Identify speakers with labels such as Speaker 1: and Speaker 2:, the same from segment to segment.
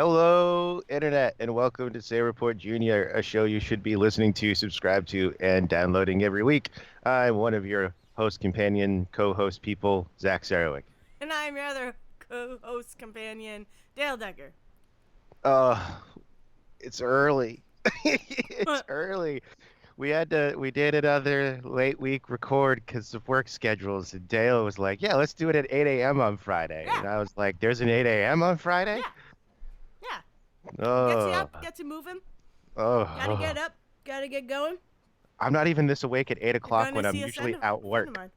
Speaker 1: Hello, Internet, and welcome to Say Report Jr., a show you should be listening to, subscribe to, and downloading every week. I'm one of your host, companion, co-host people, Zack.
Speaker 2: And I'm your other co-host companion, Dayle Decker.
Speaker 1: Uh, it's early. It's early. We did another late week record because of work schedules, and Dale was like, "Yeah, let's do it at 8 a.m. on Friday,"
Speaker 2: Yeah,
Speaker 1: and I was like, "There's an 8 a.m. on Friday?"
Speaker 2: yeah, yeah. Gets you
Speaker 1: Oh,
Speaker 2: up, gets you moving. Gotta get
Speaker 1: oh.
Speaker 2: up, gotta get going.
Speaker 1: I'm not even this awake at 8
Speaker 2: You're
Speaker 1: o'clock
Speaker 2: gonna
Speaker 1: when I'm
Speaker 2: see
Speaker 1: usually
Speaker 2: a
Speaker 1: out
Speaker 2: friend of
Speaker 1: work.
Speaker 2: mine.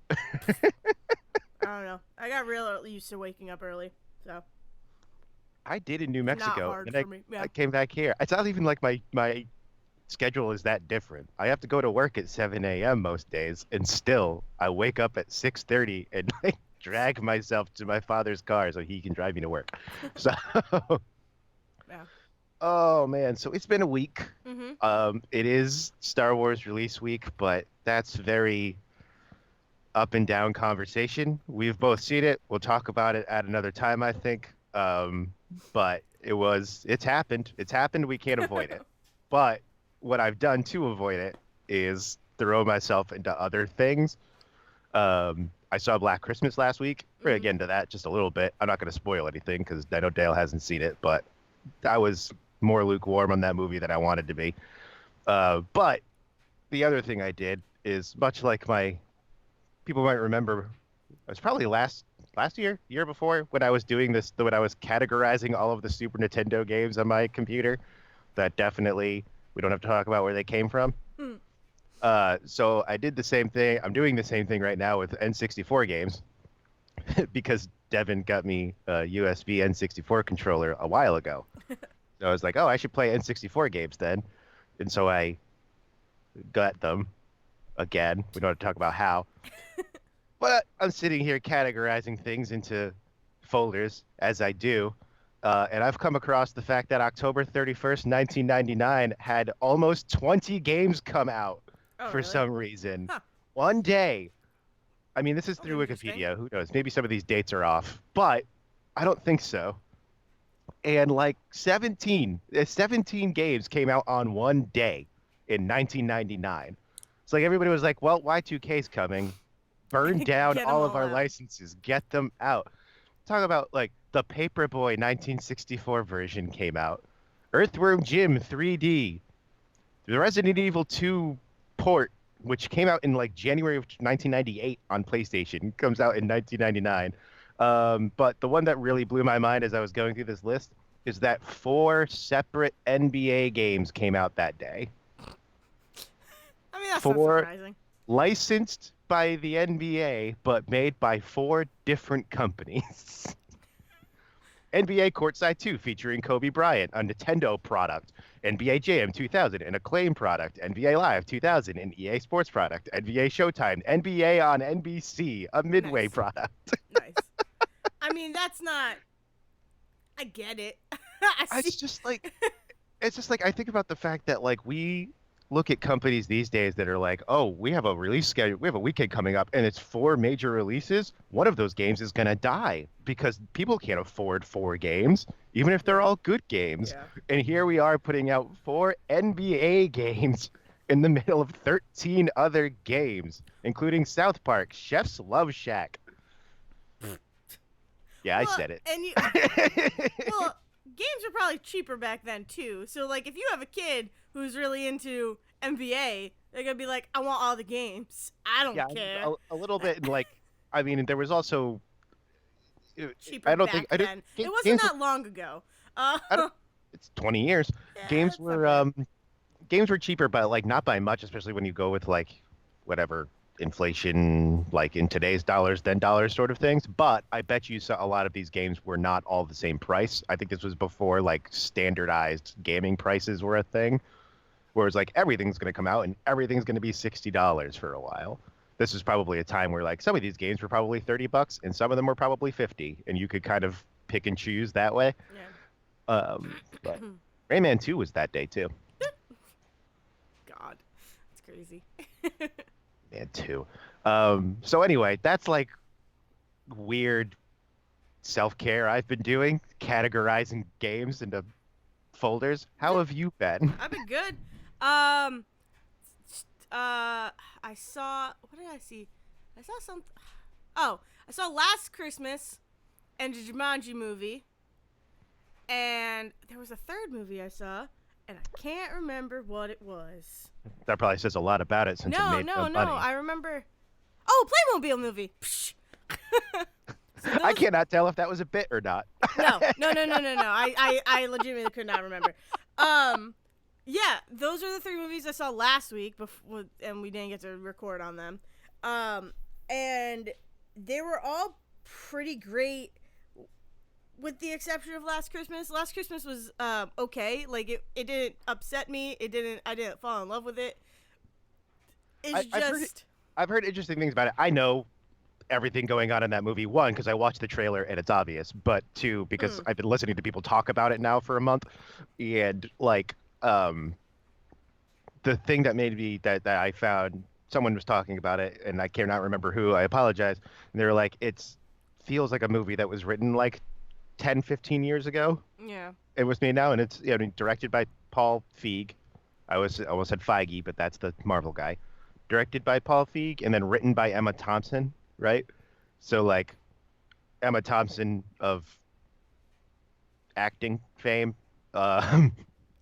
Speaker 2: I don't know. I got real used to waking up early, so
Speaker 1: I did in New
Speaker 2: it's not
Speaker 1: Mexico,
Speaker 2: hard
Speaker 1: then
Speaker 2: for me.
Speaker 1: I
Speaker 2: Yeah.
Speaker 1: came back here. It's not even like my schedule is that different. I have to go to work at 7 a.m. most days, and still I wake up at 6:30 and I drag myself to my father's car so he can drive me to work. So,
Speaker 2: Yeah.
Speaker 1: oh man, so it's been a week.
Speaker 2: Mhm.
Speaker 1: It is Star Wars release week, but that's very up and down conversation. We've both seen it. We'll talk about it at another time, I think. But it's happened. It's happened. We can't avoid it. But what I've done to avoid it is throw myself into other things. I saw Black Christmas last week. We're gonna
Speaker 2: Mhm.
Speaker 1: get into that just a little bit. I'm not going to spoil anything because I know Dale hasn't seen it, but I was more lukewarm on that movie than I wanted to be. But the other thing I did is much like my people might remember it was probably last year before when I was doing this when I was categorizing all of the Super Nintendo games on my computer that definitely we don't have to talk about where they came from.
Speaker 2: Mm.
Speaker 1: So I did the same thing. I'm doing the same thing right now with N64 games because Devin got me a USB N64 controller a while ago. So I was like, oh, I should play N64 games then. And so I got them again. We don't have to talk about how. But I'm sitting here categorizing things into folders as I do. And I've come across the fact that October 31st, 1999 had almost 20 games come out
Speaker 2: Oh,
Speaker 1: for
Speaker 2: really?
Speaker 1: some reason.
Speaker 2: Huh.
Speaker 1: One day. I mean, this is
Speaker 2: That's
Speaker 1: through
Speaker 2: interesting.
Speaker 1: Wikipedia. Who knows? Maybe some of these dates are off, but I don't think so. And like 17 games came out on one day in 1999. It's like everybody was like, well, Y2K's coming. Burn down
Speaker 2: Get them
Speaker 1: all of
Speaker 2: all
Speaker 1: our
Speaker 2: out.
Speaker 1: licenses, get them out. Talk about like the Paperboy 1964 version came out. Earthworm Jim 3D. The Resident Evil 2 port, which came out in like January of 1998 on PlayStation, comes out in 1999. But the one that really blew my mind as I was going through this list is that four separate NBA games came out that day.
Speaker 2: I mean, that's not
Speaker 1: Four
Speaker 2: surprising.
Speaker 1: licensed by the NBA, but made by four different companies. NBA Courtside 2 featuring Kobe Bryant, a Nintendo product. NBA Jam 2000, an Acclaim product. NBA Live 2000, an EA Sports product. NBA Showtime, NBA on NBC, a Midway
Speaker 2: Nice.
Speaker 1: product.
Speaker 2: Nice. I mean, that's not. I get it. I
Speaker 1: It's
Speaker 2: see.
Speaker 1: just like it's just like I think about the fact that like we look at companies these days that are like, oh, we have a release schedule, we have a weekend coming up, and it's four major releases. One of those games is gonna die because people can't afford four games, even if they're
Speaker 2: Yeah.
Speaker 1: all good games.
Speaker 2: Yeah.
Speaker 1: And here we are putting out four NBA games in the middle of 13 other games, including South Park, Chef's Love Shack. Yeah, I
Speaker 2: Well,
Speaker 1: said
Speaker 2: and you
Speaker 1: it.
Speaker 2: well, games were probably cheaper back then too. So like if you have a kid who's really into NBA, they're going to be like, "I want all the games. I
Speaker 1: Yeah,
Speaker 2: don't care."
Speaker 1: a little bit. And like, I mean, there was also
Speaker 2: Cheaper
Speaker 1: I don't think
Speaker 2: back then. It wasn't
Speaker 1: games were
Speaker 2: that long ago.
Speaker 1: I don't it's 20 years.
Speaker 2: Yeah,
Speaker 1: Games
Speaker 2: it's not
Speaker 1: were
Speaker 2: bad.
Speaker 1: games were cheaper, but like not by much, especially when you go with like whatever inflation like in today's dollars then dollars sort of things. But I bet you saw a lot of these games were not all the same price. I think this was before like standardized gaming prices were a thing. Whereas like everything's going to come out and everything's going to be $60 for a while. This was probably a time where like some of these games were probably $30 and some of them were probably 50, and you could kind of pick and choose that way.
Speaker 2: Yeah.
Speaker 1: But Rayman 2 was that day too.
Speaker 2: God. It's crazy.
Speaker 1: Man 2. So anyway, that's like weird self-care I've been doing, categorizing games into folders. How have you been?
Speaker 2: I've been good. Um, I saw. What did I see? I saw some. Oh, I saw Last Christmas and the Jumanji movie, and there was a third movie I saw, and I can't remember what it was.
Speaker 1: That probably says a lot about it since it
Speaker 2: No,
Speaker 1: made
Speaker 2: no,
Speaker 1: no
Speaker 2: no.
Speaker 1: money.
Speaker 2: I remember. Oh, Playmobil movie. Psh. So
Speaker 1: I
Speaker 2: those.
Speaker 1: cannot tell if that was a bit or not.
Speaker 2: No, no, no, no, no, no. I legitimately could not remember. Um, yeah, those are the three movies I saw last week, before, and we didn't get to record on them. And they were all pretty great, with the exception of Last Christmas. Last Christmas was okay. Like it didn't upset me. I didn't fall in love with it. It's
Speaker 1: I've heard
Speaker 2: just.
Speaker 1: I've heard interesting things about it. I know everything going on in that movie. One, because I watched the trailer and it's obvious, but two, because
Speaker 2: Mm,
Speaker 1: I've been listening to people talk about it now for a month, and like the thing that made me that I found someone was talking about it, and I cannot remember who. I apologize. And they were like, it's feels like a movie that was written like 10, 15 years ago.
Speaker 2: yeah.
Speaker 1: It was made now, and it's I mean directed by Paul Feig. I almost said Feige, but that's the Marvel guy. Directed by Paul Feig, and then written by Emma Thompson, right? So like Emma Thompson of acting fame, um,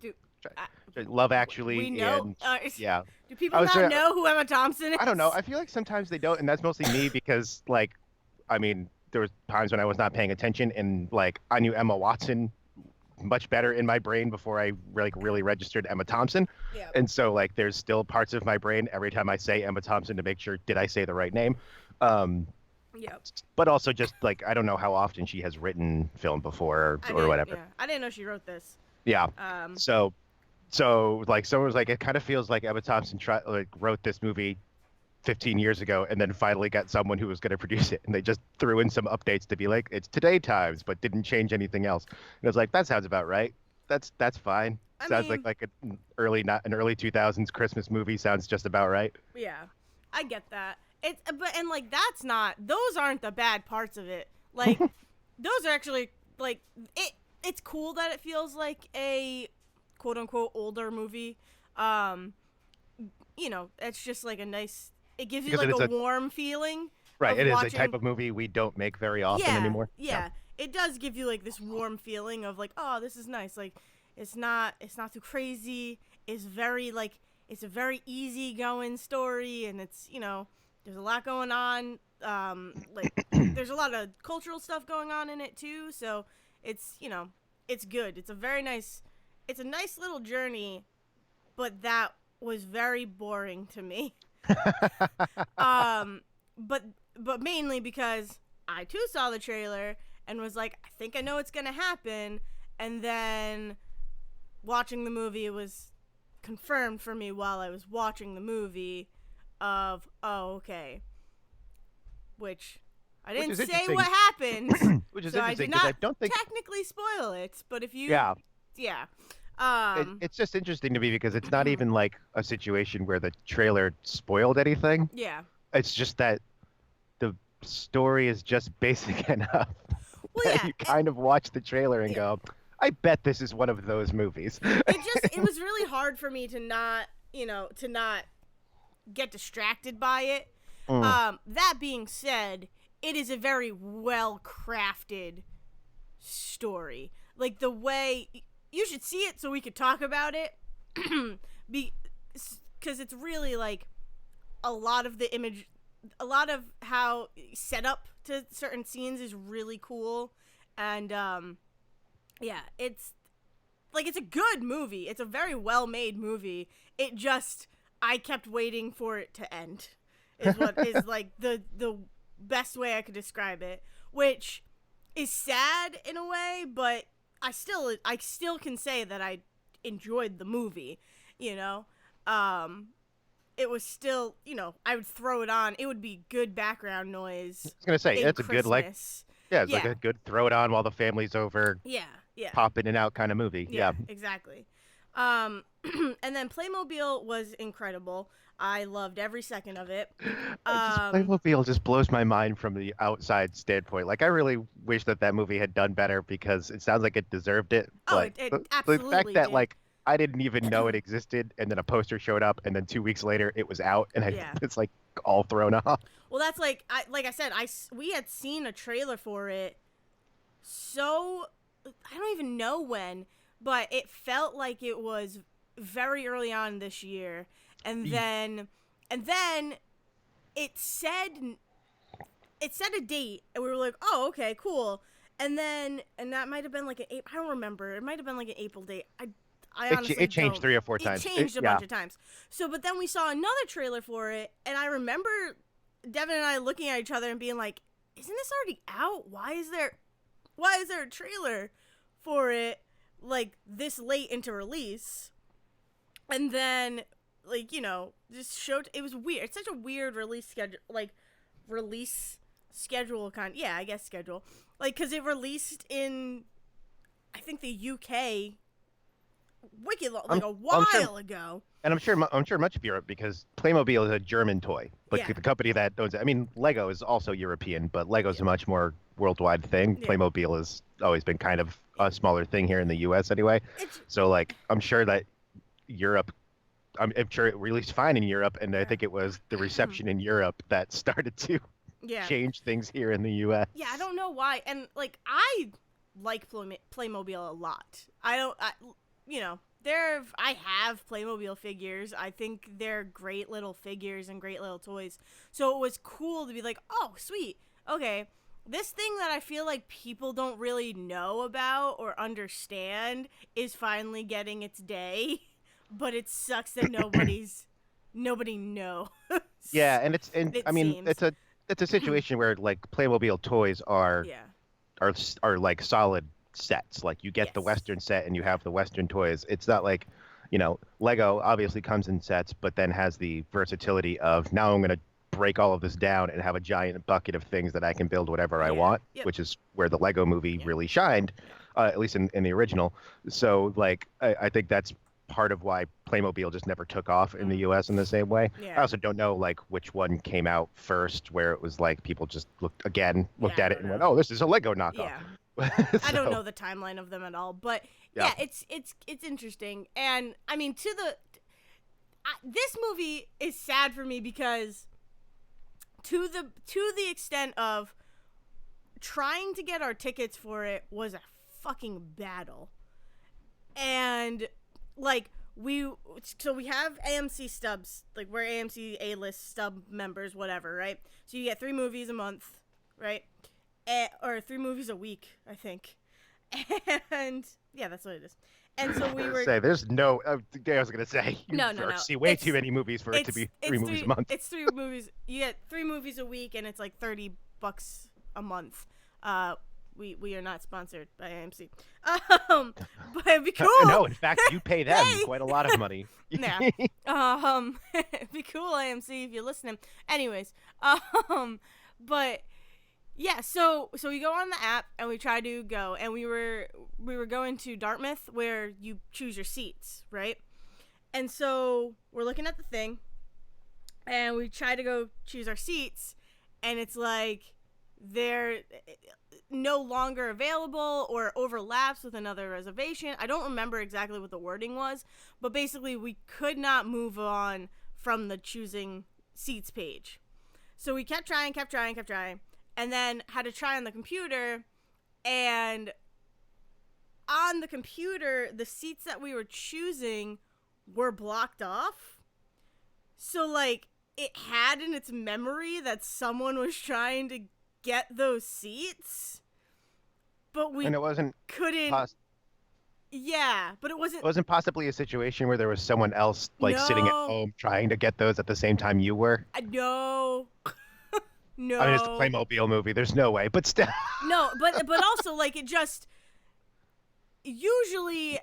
Speaker 2: Do I,
Speaker 1: Love
Speaker 2: we
Speaker 1: Actually,
Speaker 2: know?
Speaker 1: and yeah,
Speaker 2: Do
Speaker 1: I
Speaker 2: people
Speaker 1: was
Speaker 2: not
Speaker 1: trying,
Speaker 2: know who Emma Thompson
Speaker 1: I don't know.
Speaker 2: is?
Speaker 1: I feel like sometimes they don't, and that's mostly me because like I mean there was times when I was not paying attention, and like I knew Emma Watson much better in my brain before I like really registered Emma Thompson.
Speaker 2: Yeah.
Speaker 1: And so like there's still parts of my brain every time I say Emma Thompson to make sure did I say the right name. Um,
Speaker 2: Yep.
Speaker 1: but also just like I don't know how often she has written film before
Speaker 2: I
Speaker 1: or
Speaker 2: didn't.
Speaker 1: whatever.
Speaker 2: Yeah. I didn't know she wrote this.
Speaker 1: Yeah.
Speaker 2: Um.
Speaker 1: So like someone was like it kind of feels like Emma Thompson wrote this movie 15 years ago and then finally got someone who was going to produce it and they just threw in some updates to be like it's today times but didn't change anything else. And I was like that sounds about right. That's fine.
Speaker 2: I
Speaker 1: Sounds
Speaker 2: mean,
Speaker 1: like an early not an early 2000s Christmas movie sounds just about right.
Speaker 2: yeah. I get that. It's but and like that's not. Those aren't the bad parts of it. Like those are actually like it. It's cool that it feels like a quote unquote older movie. Um. It's just like a nice. It gives you
Speaker 1: Because it
Speaker 2: like
Speaker 1: is
Speaker 2: a
Speaker 1: a
Speaker 2: warm feeling
Speaker 1: right,
Speaker 2: of
Speaker 1: it is a type
Speaker 2: watching.
Speaker 1: of movie we don't make very often
Speaker 2: Yeah,
Speaker 1: anymore. Yeah.
Speaker 2: yeah. It does give you like this warm feeling of like, oh, this is nice. Like, it's not too crazy. It's very like, it's a very easy going story, and there's a lot going on. Like, there's a lot of cultural stuff going on in it too. So it's good. It's a nice little journey, but that was very boring to me. Um, but but mainly because I too saw the trailer and was like, I think I know what's gonna happen, and then watching the movie, it was confirmed for me while I was watching the movie of okay, which I
Speaker 1: Which
Speaker 2: didn't
Speaker 1: is
Speaker 2: say
Speaker 1: interesting.
Speaker 2: what happened,
Speaker 1: Which is
Speaker 2: so I
Speaker 1: interesting
Speaker 2: did
Speaker 1: because I
Speaker 2: not
Speaker 1: don't think
Speaker 2: technically spoil it. But if you,
Speaker 1: yeah,
Speaker 2: yeah,
Speaker 1: it's just interesting to me because it's not even like a situation where the trailer spoiled anything.
Speaker 2: yeah.
Speaker 1: It's just that the story is just basic enough
Speaker 2: Well,
Speaker 1: that
Speaker 2: yeah,
Speaker 1: you kind of watch the trailer and
Speaker 2: yeah.
Speaker 1: go, I bet this is one of those movies.
Speaker 2: It was really hard for me to not get distracted by it.
Speaker 1: Mm.
Speaker 2: That being said, it is a very well crafted story. Like the way you should see it so we could talk about it, because it's really like a lot of the image, a lot of how set up to certain scenes is really cool, and yeah, it's a good movie. It's a very well made movie. It just I kept waiting for it to end. Is what is like the best way I could describe it, which is sad in a way, but I still can say that I enjoyed the movie, you know. It was still, I would throw it on. It would be good background
Speaker 1: I
Speaker 2: noise
Speaker 1: was gonna say
Speaker 2: in
Speaker 1: it's a good like
Speaker 2: Christmas.
Speaker 1: yeah, it's like
Speaker 2: Yeah.
Speaker 1: a good throw it on while the family's over,
Speaker 2: Yeah. Yeah.
Speaker 1: pop in and out kind of movie.
Speaker 2: Yeah,
Speaker 1: Yeah.
Speaker 2: exactly. Um, and then Playmobil was incredible. I loved every second of it.
Speaker 1: I just
Speaker 2: Um,
Speaker 1: Playmobil just blows my mind from the outside standpoint. Like I really wish that that movie had done better because it sounds like it deserved it.
Speaker 2: oh,
Speaker 1: But
Speaker 2: it
Speaker 1: the fact
Speaker 2: absolutely
Speaker 1: that
Speaker 2: did.
Speaker 1: like I didn't even know it existed, and then a poster showed up, and then 2 weeks later it was out, and
Speaker 2: Yeah.
Speaker 1: it's like all thrown off.
Speaker 2: Well, that's like I said, we had seen a trailer for it. So I don't even know when, but it felt like it was very early on this year, and then and then it said a date, and we were like, oh, okay, cool. And that might have been like I don't remember. It might have been like an April date. I honestly
Speaker 1: It changed
Speaker 2: don't.
Speaker 1: 3 or 4
Speaker 2: It
Speaker 1: times.
Speaker 2: changed a
Speaker 1: Yeah,
Speaker 2: bunch of times. So, but then we saw another trailer for it, and I remember Devin and I looking at each other and being like, "Isn't this already out? Why is there a trailer for it like this late into release?" And then, like, just showed it was weird. It's such a weird release schedule kind. Yeah, I guess schedule. Like, cause it released in, I think, the UK like
Speaker 1: I'm
Speaker 2: a
Speaker 1: I'm sure,
Speaker 2: while ago.
Speaker 1: and I'm sure much of Europe because Playmobil is a German toy. Like
Speaker 2: Yeah,
Speaker 1: the company that owns it. I mean, Lego is also European, but Lego's
Speaker 2: yeah,
Speaker 1: a much more worldwide thing.
Speaker 2: yeah,
Speaker 1: Playmobil has always been kind of
Speaker 2: yeah.
Speaker 1: a smaller thing here in the U.S. anyway.
Speaker 2: It's
Speaker 1: So like, I'm sure that Europe. I'm sure it released fine in Europe, and I
Speaker 2: yeah,
Speaker 1: think it was the reception in Europe that started to
Speaker 2: yeah,
Speaker 1: change things here in the U.S.
Speaker 2: yeah. I don't know why, and like I like Playmobil a lot. I don't, I, I have Playmobil figures. I think they're great little figures and great little toys. So it was cool to be like, oh, sweet. Okay. This thing that I feel like people don't really know about or understand is finally getting its day, but it sucks that nobody knows.
Speaker 1: Yeah, and
Speaker 2: It
Speaker 1: I mean
Speaker 2: seems.
Speaker 1: it's a situation where like Playmobil toys
Speaker 2: Yeah.
Speaker 1: are like solid sets. Like you get the
Speaker 2: Yes.
Speaker 1: Western set and you
Speaker 2: Yeah.
Speaker 1: have the Western toys. It's not like, Lego obviously comes in sets, but then has the versatility of now I'm going to break all of this down and have a giant bucket of things that I can build whatever I
Speaker 2: Yeah.
Speaker 1: want,
Speaker 2: Yep.
Speaker 1: which is where the Lego movie
Speaker 2: Yeah.
Speaker 1: really shined,
Speaker 2: Yeah.
Speaker 1: at least in the original. So like I think that's part of why Playmobil just never took off in the
Speaker 2: Mm.
Speaker 1: US in the same way. I
Speaker 2: Yeah.
Speaker 1: also don't know like which one came out first, where it was like people just looked
Speaker 2: Yeah, I
Speaker 1: at it
Speaker 2: don't
Speaker 1: and went,
Speaker 2: know.
Speaker 1: "Oh, this is a Lego knockoff."
Speaker 2: Yeah. I don't
Speaker 1: So
Speaker 2: know the timeline of them at all, but
Speaker 1: yeah,
Speaker 2: yeah, it's interesting. And I mean, this movie is sad for me because to the extent of trying to get our tickets for it was a fucking battle. And like we have AMC stubs, like we're AMC A-list stub members, whatever, right? So you get 3 movies a month, right? Or 3 movies a week, I think. And yeah, that's what it is. And so we were
Speaker 1: say there's no. I was gonna say you
Speaker 2: no.
Speaker 1: see way too many movies for it to be three
Speaker 2: It's
Speaker 1: movies a
Speaker 2: three
Speaker 1: month.
Speaker 2: it's 3 movies. You get 3 movies a week, and it's like $30 a month. Uh, we are not sponsored by AMC. Um, but it'd be cool.
Speaker 1: No, in fact, you pay them
Speaker 2: Hey,
Speaker 1: quite a lot of money.
Speaker 2: yeah. It'd be cool, AMC, if you're listening. Anyways, but yeah, so we go on the app and we try to go, and we were going to Dartmouth where you choose your seats, right? And so we're looking at the thing, and we try to go choose our seats, and it's like they're no longer available or overlaps with another reservation. I don't remember exactly what the wording was, but basically we could not move on from the choosing seats page. So we kept trying, and then had to try on the computer, and on the computer, the seats that we were choosing were blocked off. So, like, it had in its memory that someone was trying to get those seats, but we
Speaker 1: And it wasn't
Speaker 2: couldn't. Yeah, but it wasn't.
Speaker 1: possibly a situation where there was someone else like sitting at
Speaker 2: No,
Speaker 1: home trying to get those at the same time you were.
Speaker 2: no,
Speaker 1: I mean, it's a
Speaker 2: no,
Speaker 1: Playmobil movie. There's no way, but still.
Speaker 2: no. But also, like, it just usually,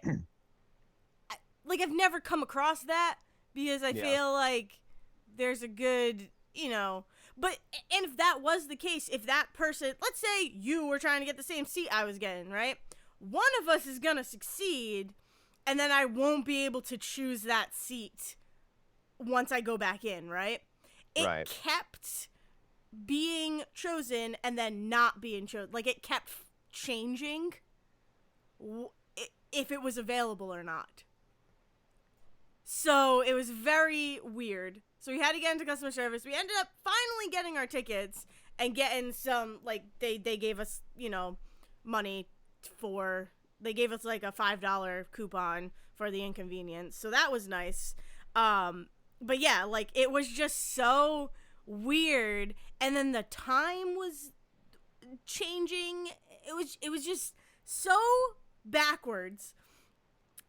Speaker 2: like, I've never come across that because I
Speaker 1: Yeah.
Speaker 2: feel like there's a good, but and if that was the case, if that person, let's say you were trying to get the same seat I was getting, right? One of us is gonna succeed, and then I won't be able to choose that seat once I go back in, right? It
Speaker 1: Right.
Speaker 2: kept being chosen and then not being chosen. Like, it kept changing if it was available or not. So it was very weird. So we had to get into customer service. We ended up finally getting our tickets and getting some, like, they gave us, money for, they gave us like a $5 coupon for the inconvenience. So that was nice. But yeah, like, it was just so weird. And then the time was changing. It was just so backwards.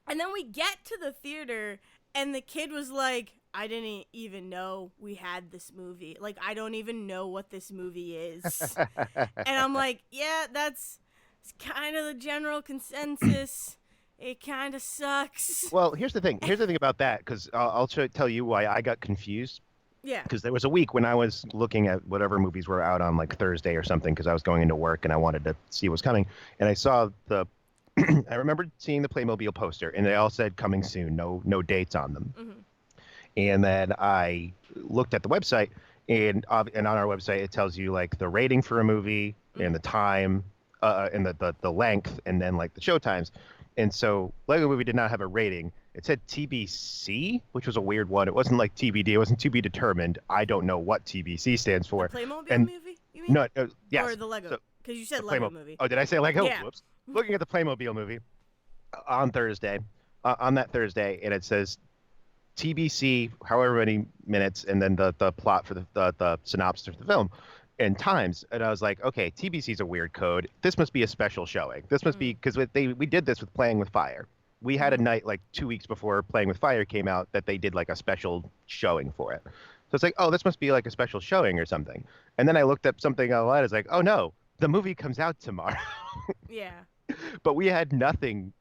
Speaker 2: And then we get to the theater, and the kid was like, I didn't even know we had this movie. Like, I don't even know what this movie is. And I'm like, yeah, that's kind of the general consensus. It kind of sucks.
Speaker 1: Well, here's the thing. Here's the thing about that, because tell you why I got confused.
Speaker 2: Yeah.
Speaker 1: Because there was a week when I was looking at whatever movies were out on like Thursday or something, because I was going into work and I wanted to see what's coming, and I saw the. I remember seeing the Playmobil poster, and they all said coming soon, no dates on them.
Speaker 2: Mm-hmm.
Speaker 1: And then I looked at the website, and on our website it tells you like the rating for a movie and the time, and the length, and then like the show times. And so Lego Movie did not have a rating. It said TBC, which was a weird one. It wasn't like TBD. It wasn't to be determined. I don't know what TBC stands for.
Speaker 2: The Playmobil
Speaker 1: And
Speaker 2: movie, you mean?
Speaker 1: no, yes.
Speaker 2: Or the Lego? Because you said
Speaker 1: The
Speaker 2: Lego movie.
Speaker 1: Oh, did I say Lego?
Speaker 2: Yeah.
Speaker 1: Whoops. Looking at the Playmobil movie on Thursday, on that Thursday, and it says TBC, however many minutes, and then the plot for the synopsis of the film and times. And I was like, okay, TBC is a weird code. This must be a special showing. This must be because we did this with Playing with Fire. We had a night like 2 weeks before Playing with Fire came out that they did like a special showing for it. So it's like, oh, this must be like a special showing or something. And then I looked up something online. It's like, oh no, the movie comes out tomorrow.
Speaker 2: Yeah.
Speaker 1: But we had nothing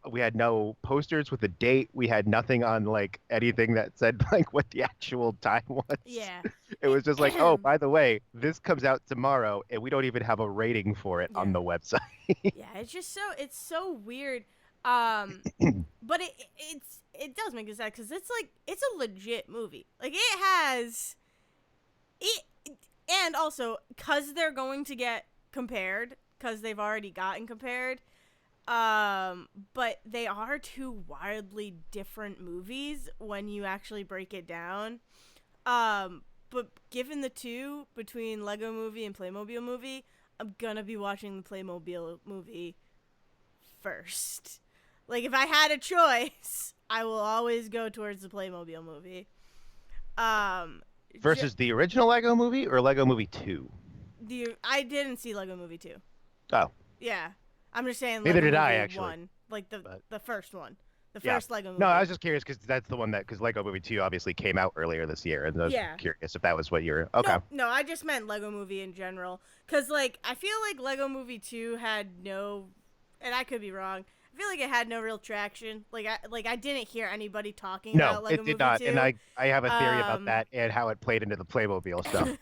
Speaker 1: we had no posters with a date. We had nothing on like anything that said like what the actual time was.
Speaker 2: Yeah.
Speaker 1: It was just like, oh, by the way, this comes out tomorrow, and we don't even have a rating for it on the website.
Speaker 2: Yeah, it's so weird. But it does make it sad because it's like it's a legit movie. Like it has it, and also because they're going to get compared because they've already gotten compared. But they are two wildly different movies when you actually break it down. But given the two between Lego Movie and Playmobil Movie, I'm gonna be watching the Playmobil Movie first. Like, if I had a choice, I will always go towards the Playmobil Movie.
Speaker 1: Versus the original Lego Movie or Lego Movie 2?
Speaker 2: I didn't see Lego Movie 2.
Speaker 1: Oh.
Speaker 2: Yeah. I'm just saying
Speaker 1: Neither
Speaker 2: Lego
Speaker 1: did
Speaker 2: Movie
Speaker 1: I, actually.
Speaker 2: 1. Like, the first one. The first Lego movie.
Speaker 1: No, I was just curious because that's the one because Lego Movie 2 obviously came out earlier this year, and I was curious if that was what you were. Okay.
Speaker 2: No, I just meant Lego Movie in general. Because, like, I feel like Lego Movie 2 had no, and I could be wrong, I feel like it had no real traction. Like I didn't hear anybody talking about Lego Movie 2. No, it did
Speaker 1: not, and I have a theory about that and how it played into the Playmobil stuff.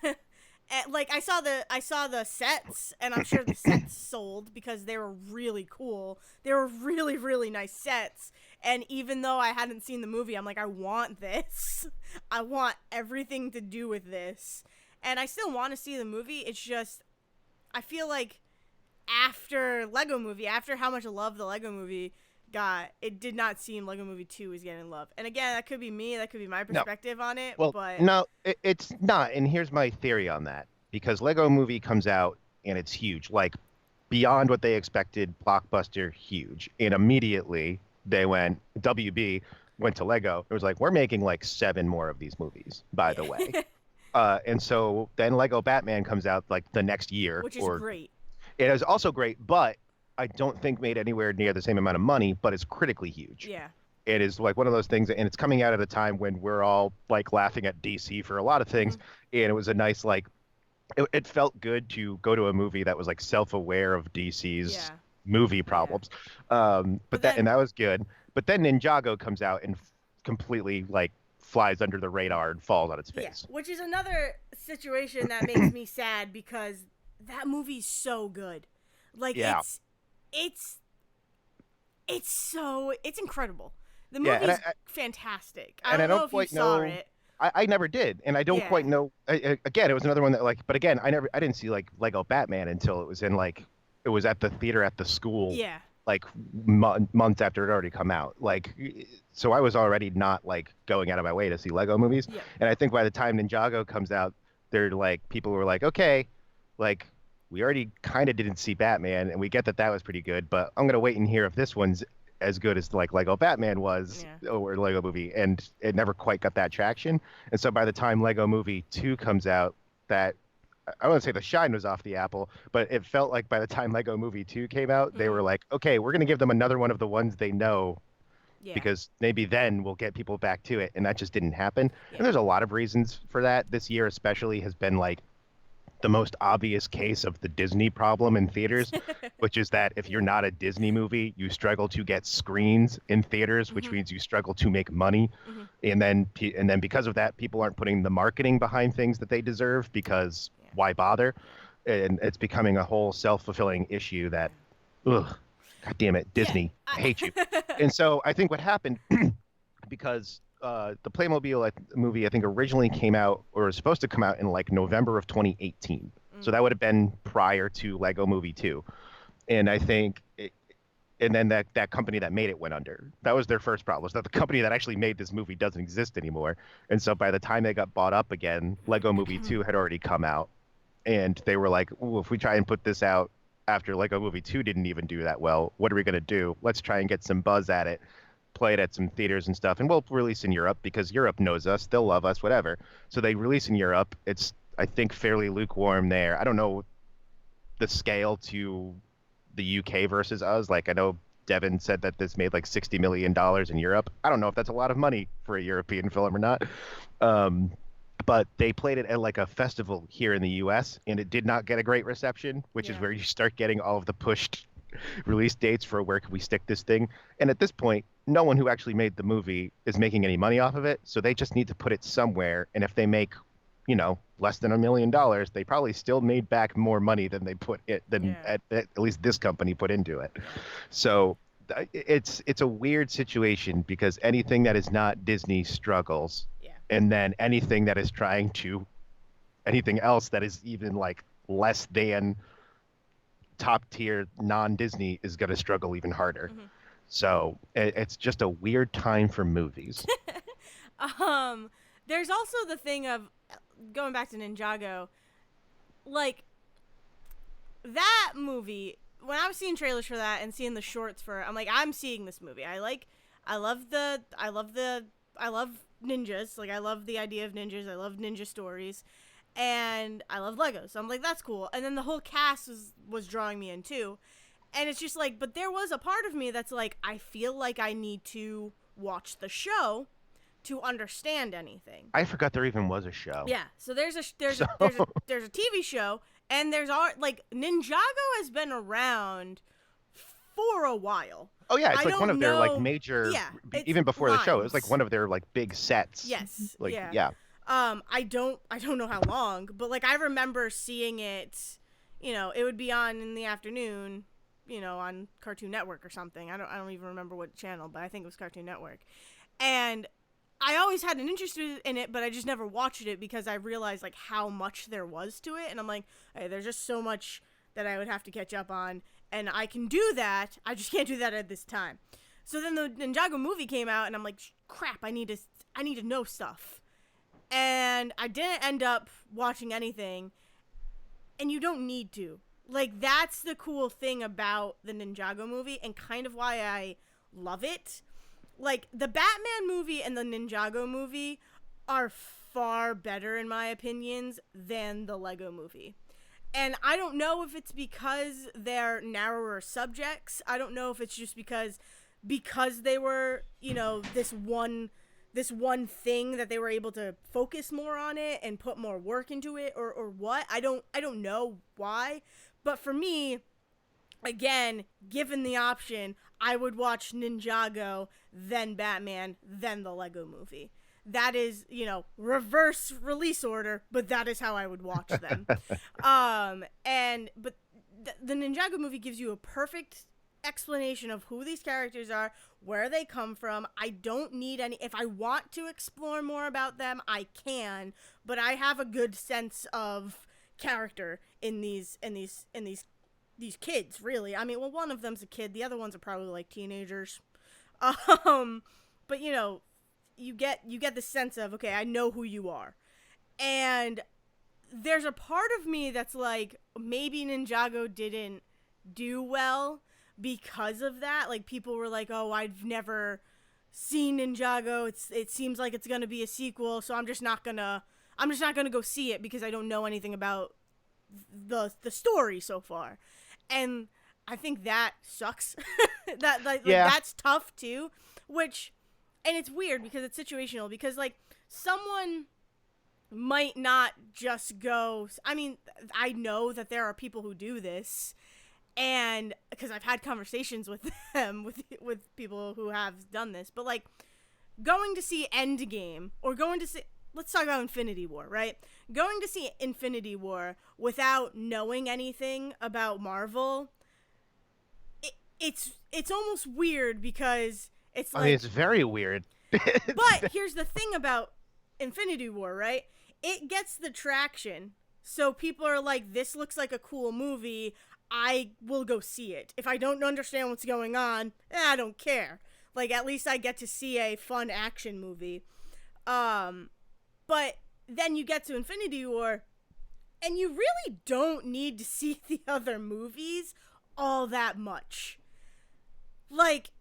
Speaker 2: And, like, I saw the sets, and I'm sure the sets sold because they were really cool. They were really, really nice sets. And even though I hadn't seen the movie, I'm like, I want this. I want everything to do with this. And I still want to see the movie. It's just, I feel like after Lego Movie, after how much love the Lego Movie got, it did not seem Lego Movie 2 was getting love. And again, that could be me. That could be my perspective on it.
Speaker 1: Well,
Speaker 2: but
Speaker 1: no, it's not. And here's my theory on that. Because Lego Movie comes out, and it's huge. Like, beyond what they expected, blockbuster, huge. And immediately, WB went to Lego. It was like, we're making like 7 more of these movies, by the way. And so then Lego Batman comes out like the next year.
Speaker 2: Which is great.
Speaker 1: It is also great, but I don't think made anywhere near the same amount of money, but it's critically huge.
Speaker 2: Yeah.
Speaker 1: It is like one of those things, and it's coming out at a time when we're all like laughing at DC for a lot of things. And it was a nice, like, it felt good to go to a movie that was like self-aware of DC's movie problems. But that was good. But then Ninjago comes out and completely like flies under the radar and falls on its face.
Speaker 2: Yeah, which is another situation that makes me sad because that movie's so good. Like it's it's incredible. The
Speaker 1: Yeah,
Speaker 2: movie's fantastic. I
Speaker 1: and I
Speaker 2: don't know
Speaker 1: don't
Speaker 2: if you
Speaker 1: quite
Speaker 2: saw
Speaker 1: know.
Speaker 2: it.
Speaker 1: I never did, and I don't
Speaker 2: Yeah.
Speaker 1: quite know. Again, it was another one that like, but again, I didn't see like Lego Batman until it was in like, it was at the theater at the school,
Speaker 2: Yeah.
Speaker 1: like months after it already come out. Like, so I was already not like going out of my way to see Lego movies,
Speaker 2: Yep.
Speaker 1: and I think by the time Ninjago comes out, they're like people were like, okay, like we already kind of didn't see Batman, and we get that that was pretty good, but I'm gonna wait and hear if this one's as good as like Lego Batman was
Speaker 2: Yeah.
Speaker 1: or Lego Movie, and it never quite got that traction. And so by the time Lego Movie 2 comes out, that I wouldn't say the shine was off the apple, but it felt like by the time Lego Movie 2 came out, they were
Speaker 2: Mm.
Speaker 1: like, okay, we're going to give them another one of the ones they know
Speaker 2: Yeah.
Speaker 1: because maybe then we'll get people back to it. And that just didn't happen.
Speaker 2: Yeah.
Speaker 1: And there's a lot of reasons for that. This year, especially, has been like the most obvious case of the Disney problem in theaters, which is that if you're
Speaker 2: Yeah.
Speaker 1: not a Disney movie, you struggle to get screens in theaters, which
Speaker 2: Mhm.
Speaker 1: means you struggle to make money.
Speaker 2: Mhm.
Speaker 1: And then because of that, people aren't putting the marketing behind things that they deserve because
Speaker 2: Yeah.
Speaker 1: why bother?
Speaker 2: Yeah.
Speaker 1: And it's becoming a whole self-fulfilling issue that, ugh, God damn it,
Speaker 2: Yeah.
Speaker 1: Disney, I hate you. And so I think what happened because the Playmobil movie, I think, originally came out or was supposed to come out in like November of 2018. So
Speaker 2: Mm.
Speaker 1: that would have been prior to Lego Movie 2. And I think, and then that company that made it went under. That was their first problem, was that the company that actually made this movie doesn't exist anymore. And so by the time they got bought up again, Lego Movie 2 had already come out. And they were like, "Ooh, if we try and put this out after Lego Movie 2 didn't even do that well, what are we going to do? Let's try and get some buzz at it, play it at some theaters and stuff, and we'll release in Europe because Europe knows us, they'll love us, whatever." So they release in Europe. It's, I think, fairly lukewarm there. I don't know the scale to the UK versus us. Like I know Devin said that this made like $60 million in Europe. I don't know if that's a lot of money for a European film or not. Um, but they played it at like a festival here in the US and it did not get a great reception, which is
Speaker 2: Yeah.
Speaker 1: where you start getting all of the pushed release dates for where can we stick this thing. And at this point, no one who actually made the movie is making any money off of it, so they just need to put it somewhere. And if they make, less than $1 million, they probably still made back more money than they put it than
Speaker 2: Yeah.
Speaker 1: at least this company put into it.
Speaker 2: Yeah.
Speaker 1: So it's a weird situation because anything that is not Disney struggles,
Speaker 2: Yeah.
Speaker 1: and then anything that is trying to anything else that is even like less than top tier non-Disney is going to struggle even harder.
Speaker 2: Mhm.
Speaker 1: So it's just a weird time for movies.
Speaker 2: um, there's also the thing of going back to Ninjago, like that movie. When I was seeing trailers for that and seeing the shorts for it, I'm like, I'm seeing this movie. I love ninjas. Like, I love the idea of ninjas. I love ninja stories, and I love Legos. So I'm like, that's cool. And then the whole cast was drawing me in too, and it's just like, but there was a part of me that's like, I feel like I need to watch the show to understand anything.
Speaker 1: I forgot there even was a show.
Speaker 2: Yeah. So there's
Speaker 1: So
Speaker 2: a TV show, and there's art like Ninjago has been around for a while.
Speaker 1: oh yeah, it's
Speaker 2: I
Speaker 1: like one
Speaker 2: don't
Speaker 1: of their like
Speaker 2: know.
Speaker 1: major,
Speaker 2: Yeah, it's
Speaker 1: even before the show, it was like
Speaker 2: lines.
Speaker 1: one of their like big sets.
Speaker 2: Yes.
Speaker 1: Like
Speaker 2: Yeah.
Speaker 1: yeah.
Speaker 2: I don't know how long, but like I remember seeing it. It would be on in the afternoon. On Cartoon Network or something. I don't even remember what channel, but I think it was Cartoon Network. And I always had an interest in it, but I just never watched it because I realized like how much there was to it, and I'm like, hey, there's just so much that I would have to catch up on, and I can do that. I just can't do that at this time. So then the Ninjago movie came out, and I'm like, crap, I need to know stuff, and I didn't end up watching anything, and you don't need to. Like that's the cool thing about the Ninjago movie, and kind of why I love it. Like the Batman movie and the Ninjago movie are far better in my opinions than the Lego movie. And I don't know if it's because they're narrower subjects. I don't know if it's just because they were, this one thing that they were able to focus more on it and put more work into it or what. I don't know why. But for me, again, given the option, I would watch Ninjago, then Batman, then the Lego movie. That is, reverse release order, but that is how I would watch them. But the Ninjago movie gives you a perfect explanation of who these characters are, where they come from. I don't need any. If I want to explore more about them, I can, but I have a good sense of character in these kids, really. I mean, well, one of them's a kid, the other ones are probably like teenagers. Um, but you get the sense of, okay, I know who you are. And there's a part of me that's like, maybe Ninjago didn't do well because of that. Like, people were like, oh, I've never seen Ninjago. It seems like it's gonna be a sequel, so I'm just not gonna go see it because I don't know anything about the story so far. And I think that sucks.
Speaker 1: Yeah.
Speaker 2: That's tough too. Which, and it's weird because it's situational, because like someone might not just go. I mean, I know that there are people who do this, and because I've had conversations with them, with people who have done this, but like going to see Endgame, or going to see, let's talk about Infinity War, right? Going to see Infinity War without knowing anything about Marvel, it's almost weird, because it's like,
Speaker 1: I mean, it's very weird.
Speaker 2: but here's the thing about Infinity War, right? It gets the traction, so people are like, this looks like a cool movie, I will go see it. If I don't understand what's going on, I don't care. Like, at least I get to see a fun action movie. But then you get to Infinity War, and you really don't need to see the other movies all that much. Like,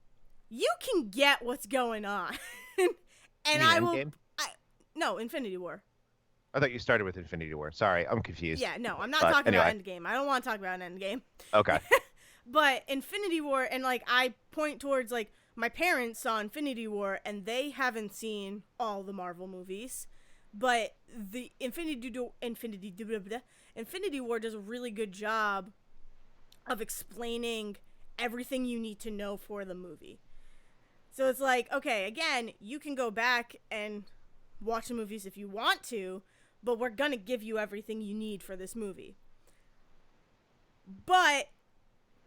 Speaker 2: you can get what's going on. And
Speaker 1: You mean
Speaker 2: I will...
Speaker 1: Endgame?
Speaker 2: No, Infinity War.
Speaker 1: I thought you started with Infinity War. Sorry, I'm confused.
Speaker 2: Yeah, no, I'm not
Speaker 1: But
Speaker 2: talking
Speaker 1: anyway.
Speaker 2: about Endgame. I don't want to talk about Endgame.
Speaker 1: Okay.
Speaker 2: But Infinity War, and like, I point towards, like, my parents saw Infinity War, and they haven't seen all the Marvel movies, but the Infinity War does a really good job of explaining everything you need to know for the movie. So it's like, okay, again, you can go back and watch the movies if you want to, but we're gonna give you everything you need for this movie. But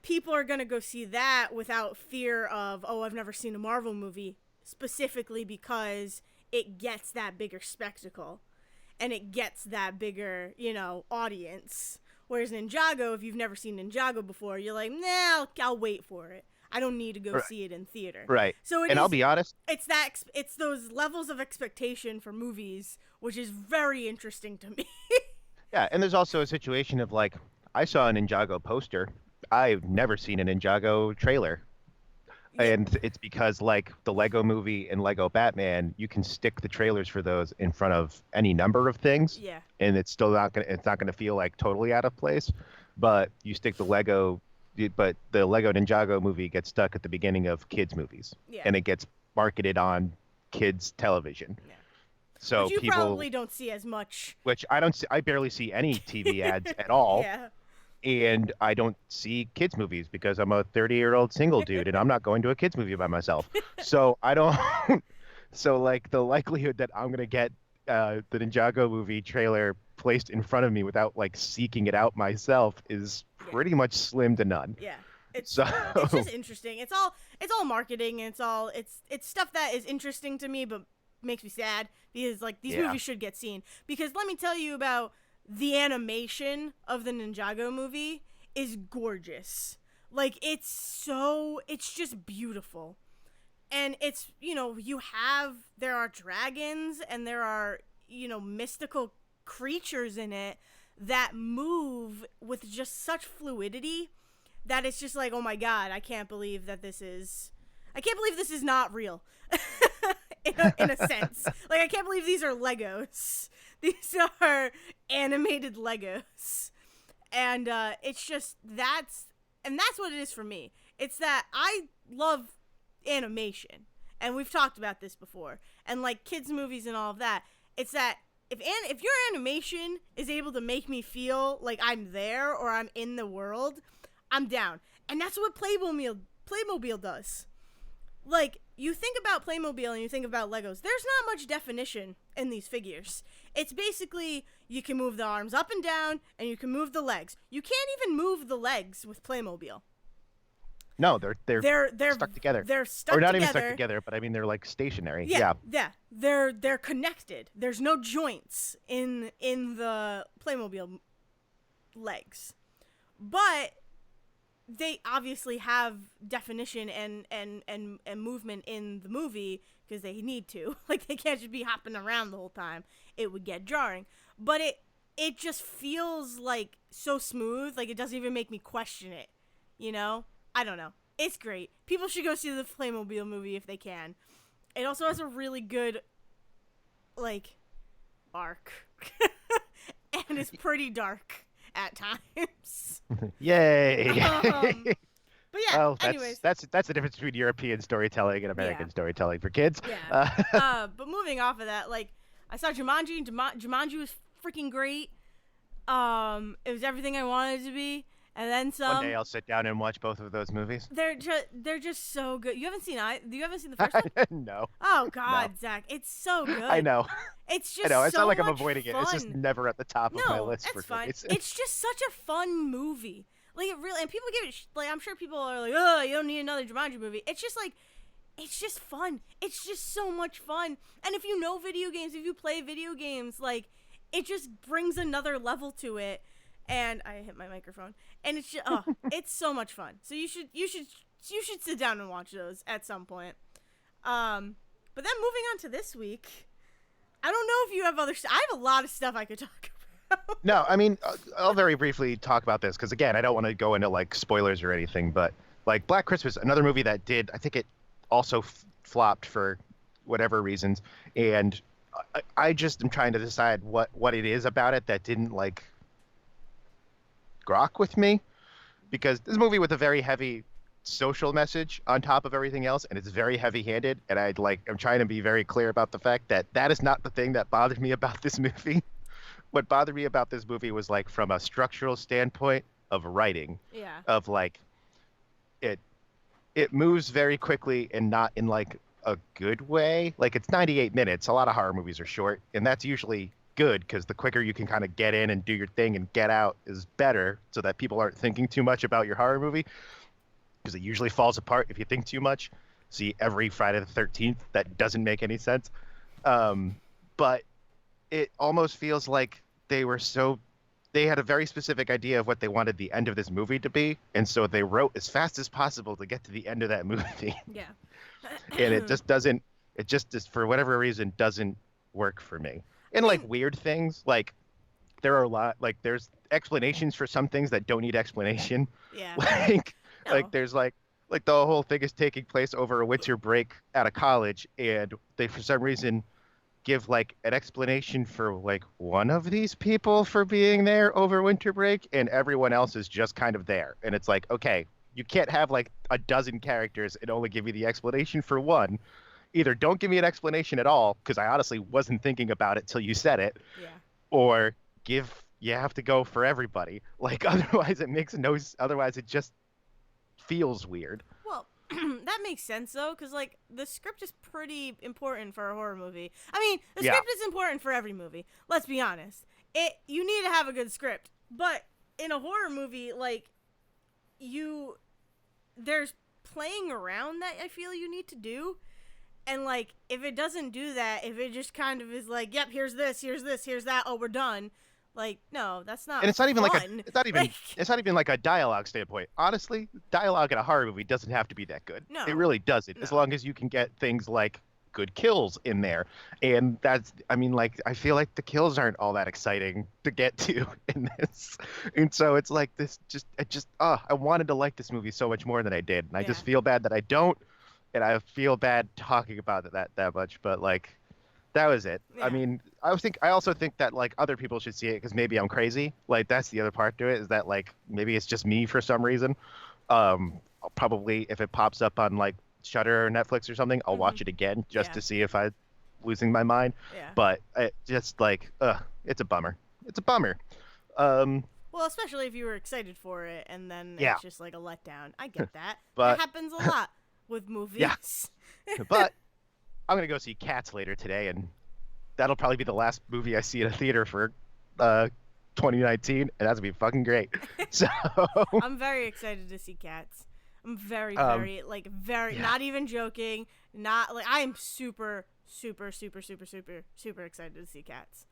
Speaker 2: people are gonna go see that without fear of, oh, I've never seen a Marvel movie, specifically because it gets that bigger spectacle and it gets that bigger, audience. Whereas Ninjago, if you've never seen Ninjago before, you're like, nah, I'll wait for it. I don't need to go
Speaker 1: Right.
Speaker 2: see it in theater.
Speaker 1: Right.
Speaker 2: So
Speaker 1: And I'll be honest.
Speaker 2: it's those levels of expectation for movies, which is very interesting to me.
Speaker 1: Yeah, and there's also a situation of like, I saw a Ninjago poster. I've never seen a Ninjago trailer.
Speaker 2: Yeah,
Speaker 1: And it's because like the Lego movie and Lego Batman, you can stick the trailers for those in front of any number of things,
Speaker 2: yeah,
Speaker 1: and it's not gonna feel like totally out of place. But you stick but the Lego Ninjago movie gets stuck at the beginning of kids movies,
Speaker 2: yeah,
Speaker 1: and it gets marketed on kids television.
Speaker 2: yeah.
Speaker 1: So
Speaker 2: Which you
Speaker 1: people,
Speaker 2: probably don't see as much.
Speaker 1: which I don't see, I barely see any TV ads at all.
Speaker 2: Yeah.
Speaker 1: And I don't see kids movies because I'm a 30-year-old single dude and I'm not going to a kids movie by myself. So I don't. So like the likelihood that I'm gonna get the Ninjago movie trailer placed in front of me without like seeking it out myself is
Speaker 2: Yeah.
Speaker 1: pretty much slim to none.
Speaker 2: Yeah. It's
Speaker 1: So
Speaker 2: it's just interesting. It's all marketing, and it's stuff that is interesting to me but makes me sad, because like these
Speaker 1: Yeah.
Speaker 2: movies should get seen. Because let me tell you about the animation of the Ninjago movie is gorgeous. Like, it's just beautiful. And it's, there are dragons and there are, mystical creatures in it that move with just such fluidity that it's just like, oh my god, I can't believe this is not real. in a sense. Like, I can't believe these are Legos. These are animated Legos. And it's just, that's what it is for me. It's that I love animation. And we've talked about this before. And like kids movies and all of that. It's that if your animation is able to make me feel like I'm there or I'm in the world, I'm down. And that's what Playmobil does. Like, you think about Playmobil and you think about Legos, there's not much definition in these figures. It's basically, you can move the arms up and down, and you can move the legs. You can't even move the legs with Playmobil.
Speaker 1: No, they're
Speaker 2: They're
Speaker 1: stuck together.
Speaker 2: they're
Speaker 1: Or
Speaker 2: stuck
Speaker 1: not even stuck
Speaker 2: together.
Speaker 1: together, but I mean they're like stationary.
Speaker 2: Yeah,
Speaker 1: Yeah.
Speaker 2: yeah. They're connected. There's no joints in the Playmobil legs. But they obviously have definition and movement in the movie because they need to. Like they can't just be hopping around the whole time. It would get jarring. But it just feels like so smooth, like it doesn't even make me question it. You know? I don't know. It's great. People should go see the Playmobil movie if they can. It also has a really good like arc. And it's pretty dark at times.
Speaker 1: Yay.
Speaker 2: But yeah,
Speaker 1: Well,
Speaker 2: anyways.
Speaker 1: that's the difference between European storytelling and American
Speaker 2: Yeah.
Speaker 1: storytelling for kids.
Speaker 2: Yeah. But moving off of that, like I saw Jumanji, and Jumanji was freaking great. It was everything I wanted it to be, and then some.
Speaker 1: One day I'll sit down and watch both of those movies.
Speaker 2: They're just so good. You haven't seen the first one?
Speaker 1: No.
Speaker 2: Oh God,
Speaker 1: No.
Speaker 2: Zach, it's so good.
Speaker 1: I know.
Speaker 2: It's
Speaker 1: I
Speaker 2: just
Speaker 1: know. It's
Speaker 2: so
Speaker 1: not like I'm
Speaker 2: much
Speaker 1: avoiding it. It's just
Speaker 2: fun.
Speaker 1: never at the top of my
Speaker 2: No,
Speaker 1: list
Speaker 2: that's
Speaker 1: for
Speaker 2: fine.
Speaker 1: movies.
Speaker 2: It's just such a fun movie. Like it really, and people give it like I'm sure people are like, oh, you don't need another Jumanji movie. It's just like, it's just fun. It's just so much fun. And if you know video games, if you play video games, like it just brings another level to it. And I hit my microphone. And it's just, oh, it's so much fun. So you should sit down and watch those at some point. But then moving on to this week, I don't know if you have other. I have a lot of stuff I could talk about.
Speaker 1: No, I mean, I'll very briefly talk about this because, again, I don't want to go into like spoilers or anything, but like Black Christmas, another movie that did, I think it also flopped for whatever reasons, and I just am trying to decide what it is about it that didn't like grok with me, because this movie with a very heavy social message on top of everything else, and it's very heavy-handed, and I'm trying to be very clear about the fact that that is not the thing that bothered me about this movie. What bothered me about this movie was like from a structural standpoint of writing,
Speaker 2: Yeah.
Speaker 1: of like it moves very quickly and not in like a good way. Like it's 98 minutes. A lot of horror movies are short, and that's usually good because the quicker you can kind of get in and do your thing and get out is better, so that people aren't thinking too much about your horror movie, because it usually falls apart if you think too much. See every Friday the 13th that doesn't make any sense. But it almost feels like they had a very specific idea of what they wanted the end of this movie to be, and so they wrote as fast as possible to get to the end of that movie.
Speaker 2: Yeah.
Speaker 1: And it just for whatever reason doesn't work for me. And like weird things, like there are a lot, like there's explanations for some things that don't need explanation.
Speaker 2: Yeah.
Speaker 1: Like
Speaker 2: No.
Speaker 1: like there's like the whole thing is taking place over a winter break at a college, and they for some reason give like an explanation for like one of these people for being there over winter break, and everyone else is just kind of there. And it's like, okay, you can't have like a dozen characters and only give me the explanation for one. Either don't give me an explanation at all, because I honestly wasn't thinking about it till you said it,
Speaker 2: Yeah.
Speaker 1: or you have to go for everybody. Like otherwise otherwise it just feels weird.
Speaker 2: Well, that makes sense though, because like the script is pretty important for a horror movie. I mean, the
Speaker 1: Yeah.
Speaker 2: script is important for every movie. Let's be honest. You need to have a good script, but in a horror movie, like there's playing around that I feel you need to do. And like if it doesn't do that, if it just kind of is like, yep, here's this, here's that, oh, we're done. Like, no, that's not.
Speaker 1: And it's not even
Speaker 2: fun.
Speaker 1: it's not even like a dialogue standpoint. Honestly, dialogue in a horror movie doesn't have to be that good.
Speaker 2: No.
Speaker 1: It really doesn't. As
Speaker 2: No.
Speaker 1: long as you can get things like good kills in there. And I mean, like, I feel like the kills aren't all that exciting to get to in this. And so it's like I wanted to like this movie so much more than I did. And I just feel bad that I don't. And I feel bad talking about it that much, but like, that was it.
Speaker 2: Yeah.
Speaker 1: I mean, I also think that like other people should see it because maybe I'm crazy. Like that's the other part to it, is that like maybe it's just me for some reason. I'll probably, if it pops up on like Shudder or Netflix or something, I'll watch it again just to see if I'm losing my mind.
Speaker 2: Yeah.
Speaker 1: But it just like, it's a bummer. It's a bummer.
Speaker 2: Well, especially if you were excited for it and then
Speaker 1: Yeah.
Speaker 2: it's just like a letdown. I get that.
Speaker 1: But-
Speaker 2: that happens a lot with movies.
Speaker 1: Yeah. But I'm gonna go see Cats later today, and that'll probably be the last movie I see in a theater for 2019, and that's gonna be fucking great. So
Speaker 2: I'm very excited to see Cats. I'm very,
Speaker 1: Um,
Speaker 2: very, like, very,
Speaker 1: yeah.
Speaker 2: not even joking. Not, like, I am super, super, super, super, super, super excited to see Cats.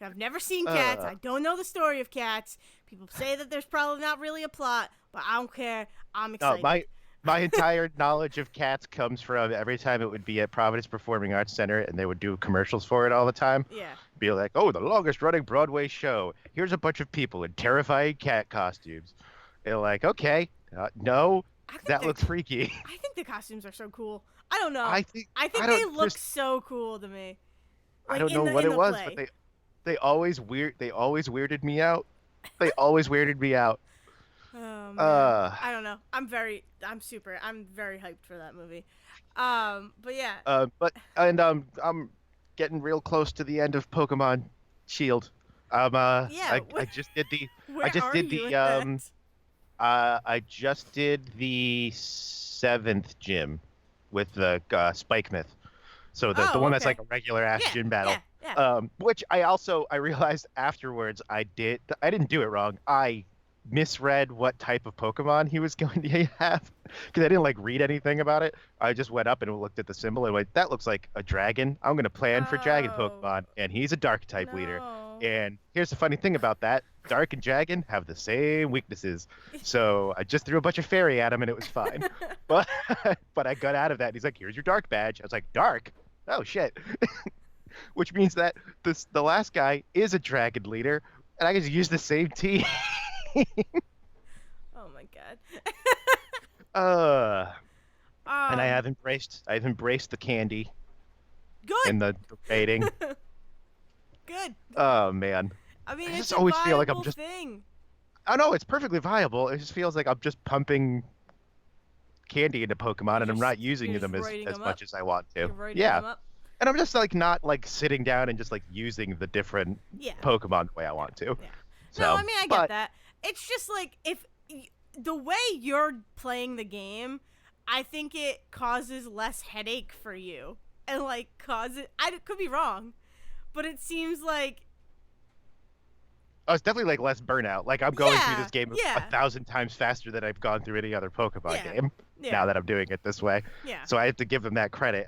Speaker 2: I've never seen Cats.
Speaker 1: Uh,
Speaker 2: I don't know the story of Cats. People say that there's probably not really a plot, but I don't care. I'm
Speaker 1: no,
Speaker 2: excited.
Speaker 1: my entire knowledge of Cats comes from every time it would be at Providence Performing Arts Center and they would do commercials for it all the time.
Speaker 2: Yeah.
Speaker 1: Be like, oh, the longest running Broadway show. Here's a bunch of people in terrifying cat costumes. And like, okay, no,
Speaker 2: I think
Speaker 1: that
Speaker 2: the
Speaker 1: looks freaky.
Speaker 2: I think the costumes are so cool. I don't know.
Speaker 1: I think
Speaker 2: I
Speaker 1: I
Speaker 2: think they
Speaker 1: don't
Speaker 2: look
Speaker 1: there's
Speaker 2: so cool to me.
Speaker 1: I
Speaker 2: Like
Speaker 1: don't know
Speaker 2: in the
Speaker 1: what
Speaker 2: in
Speaker 1: it
Speaker 2: the
Speaker 1: was, but
Speaker 2: play.
Speaker 1: they always weirded me out. They always weirded me out.
Speaker 2: Oh man.
Speaker 1: Uh,
Speaker 2: I don't know. I'm very hyped for that movie. But yeah.
Speaker 1: but and I'm getting real close to the end of Pokemon Shield.
Speaker 2: Yeah,
Speaker 1: I just did the I
Speaker 2: where
Speaker 1: just
Speaker 2: are
Speaker 1: did
Speaker 2: you
Speaker 1: the
Speaker 2: with that?
Speaker 1: I just did the seventh gym with the Spike Myth. So the
Speaker 2: Oh,
Speaker 1: one that's like
Speaker 2: okay.
Speaker 1: a regular ass
Speaker 2: Yeah,
Speaker 1: gym battle.
Speaker 2: yeah, yeah.
Speaker 1: Which I realized afterwards I didn't do it wrong. I misread what type of Pokemon he was going to have because I didn't like read anything about it. I just went up and looked at the symbol and went, that looks like a dragon. I'm going to plan for dragon
Speaker 2: Oh
Speaker 1: Pokemon, and he's a dark type leader.
Speaker 2: no.
Speaker 1: And here's the funny thing about that. Dark and dragon have the same weaknesses. So I just threw a bunch of fairy at him and it was fine. But but I got out of that. And he's like, here's your dark badge. I was like, dark? Oh shit. Which means that the last guy is a dragon leader, and I can just use the same team.
Speaker 2: Oh my god.
Speaker 1: uh, and
Speaker 2: um,
Speaker 1: I've embraced the candy
Speaker 2: good.
Speaker 1: and the rating.
Speaker 2: Good.
Speaker 1: Oh man,
Speaker 2: I mean,
Speaker 1: I
Speaker 2: it's
Speaker 1: just
Speaker 2: a
Speaker 1: always feel like I'm
Speaker 2: viable
Speaker 1: just.
Speaker 2: thing.
Speaker 1: I know it's perfectly viable. It just feels like I'm just pumping candy into Pokemon, and I'm not using
Speaker 2: You're just
Speaker 1: them
Speaker 2: writing
Speaker 1: as
Speaker 2: them up.
Speaker 1: much as I want to.
Speaker 2: You're writing
Speaker 1: Yeah,
Speaker 2: them up.
Speaker 1: and I'm just like not like sitting down and just like using the different
Speaker 2: Yeah.
Speaker 1: Pokemon the way I want to.
Speaker 2: Yeah. No,
Speaker 1: So,
Speaker 2: I mean I get
Speaker 1: but
Speaker 2: that. It's just like if the way you're playing the game, I think it causes less headache for you, and like causes. I could be wrong, but it seems like
Speaker 1: it's definitely like less burnout. Like I'm going through
Speaker 2: yeah,
Speaker 1: this game a
Speaker 2: yeah,
Speaker 1: thousand times faster than I've gone through any other Pokemon
Speaker 2: yeah,
Speaker 1: game.
Speaker 2: yeah,
Speaker 1: Now that I'm doing it this way,
Speaker 2: yeah.
Speaker 1: so I have to give them that credit.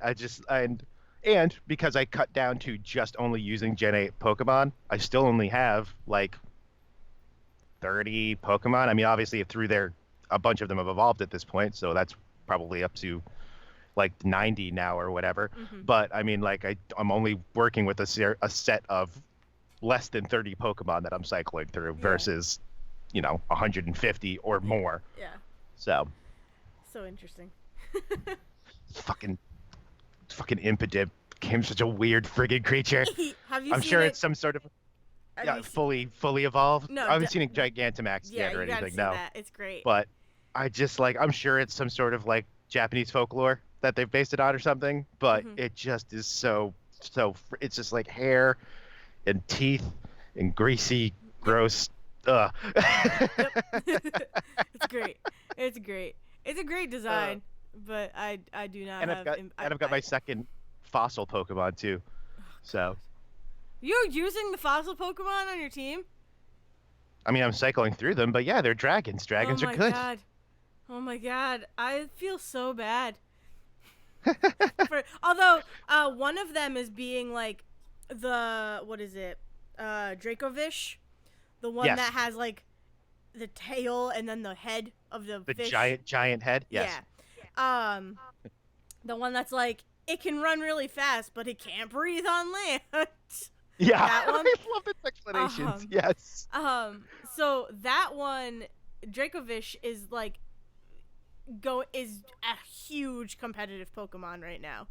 Speaker 1: And because I cut down to just only using Gen 8 Pokemon, I still only have like 30 Pokemon. I mean, obviously through there, a bunch of them have evolved at this point, so that's probably up to like 90 now or whatever.
Speaker 2: Mm-hmm.
Speaker 1: But I mean, like I'm only working with a set of less than 30 Pokemon that I'm cycling through
Speaker 2: Yeah,
Speaker 1: versus, 150 or
Speaker 2: yeah,
Speaker 1: more.
Speaker 2: yeah.
Speaker 1: So
Speaker 2: So interesting.
Speaker 1: fucking fucking Impidimp became such a weird friggin' creature.
Speaker 2: Have you
Speaker 1: I'm
Speaker 2: seen
Speaker 1: sure
Speaker 2: it?
Speaker 1: it's some sort of
Speaker 2: Have
Speaker 1: yeah,
Speaker 2: you seen?
Speaker 1: fully evolved.
Speaker 2: No,
Speaker 1: I haven't seen a Gigantamax
Speaker 2: yeah,
Speaker 1: yet or
Speaker 2: you gotta
Speaker 1: anything,
Speaker 2: see
Speaker 1: no.
Speaker 2: that. It's great.
Speaker 1: But I just like I'm sure it's some sort of like Japanese folklore that they've based it on or something. But
Speaker 2: Hmm.
Speaker 1: it just is it's just like hair and teeth and greasy,
Speaker 2: Yep.
Speaker 1: gross. Ugh.
Speaker 2: Yep. It's great. It's great. It's a great
Speaker 1: Uh,
Speaker 2: design, but I do not
Speaker 1: and
Speaker 2: have.
Speaker 1: I've got my second fossil Pokemon too. So
Speaker 2: You're using the fossil Pokemon on your team?
Speaker 1: I mean I'm cycling through them, but yeah, they're dragons.
Speaker 2: Oh
Speaker 1: Dragons are
Speaker 2: my
Speaker 1: good.
Speaker 2: god. Oh my god. I feel so bad. Although one of them is being like the what is it? Dracovish, the one
Speaker 1: Yes,
Speaker 2: that has like the tail and then the head of the
Speaker 1: the
Speaker 2: fish.
Speaker 1: giant head. Yes.
Speaker 2: Yeah. The one that's like it can run really fast, but it can't breathe on land.
Speaker 1: Yeah,
Speaker 2: That one.
Speaker 1: I love its explanations.
Speaker 2: Um,
Speaker 1: Yes.
Speaker 2: so that one, Dracovish is like is a huge competitive Pokemon right now,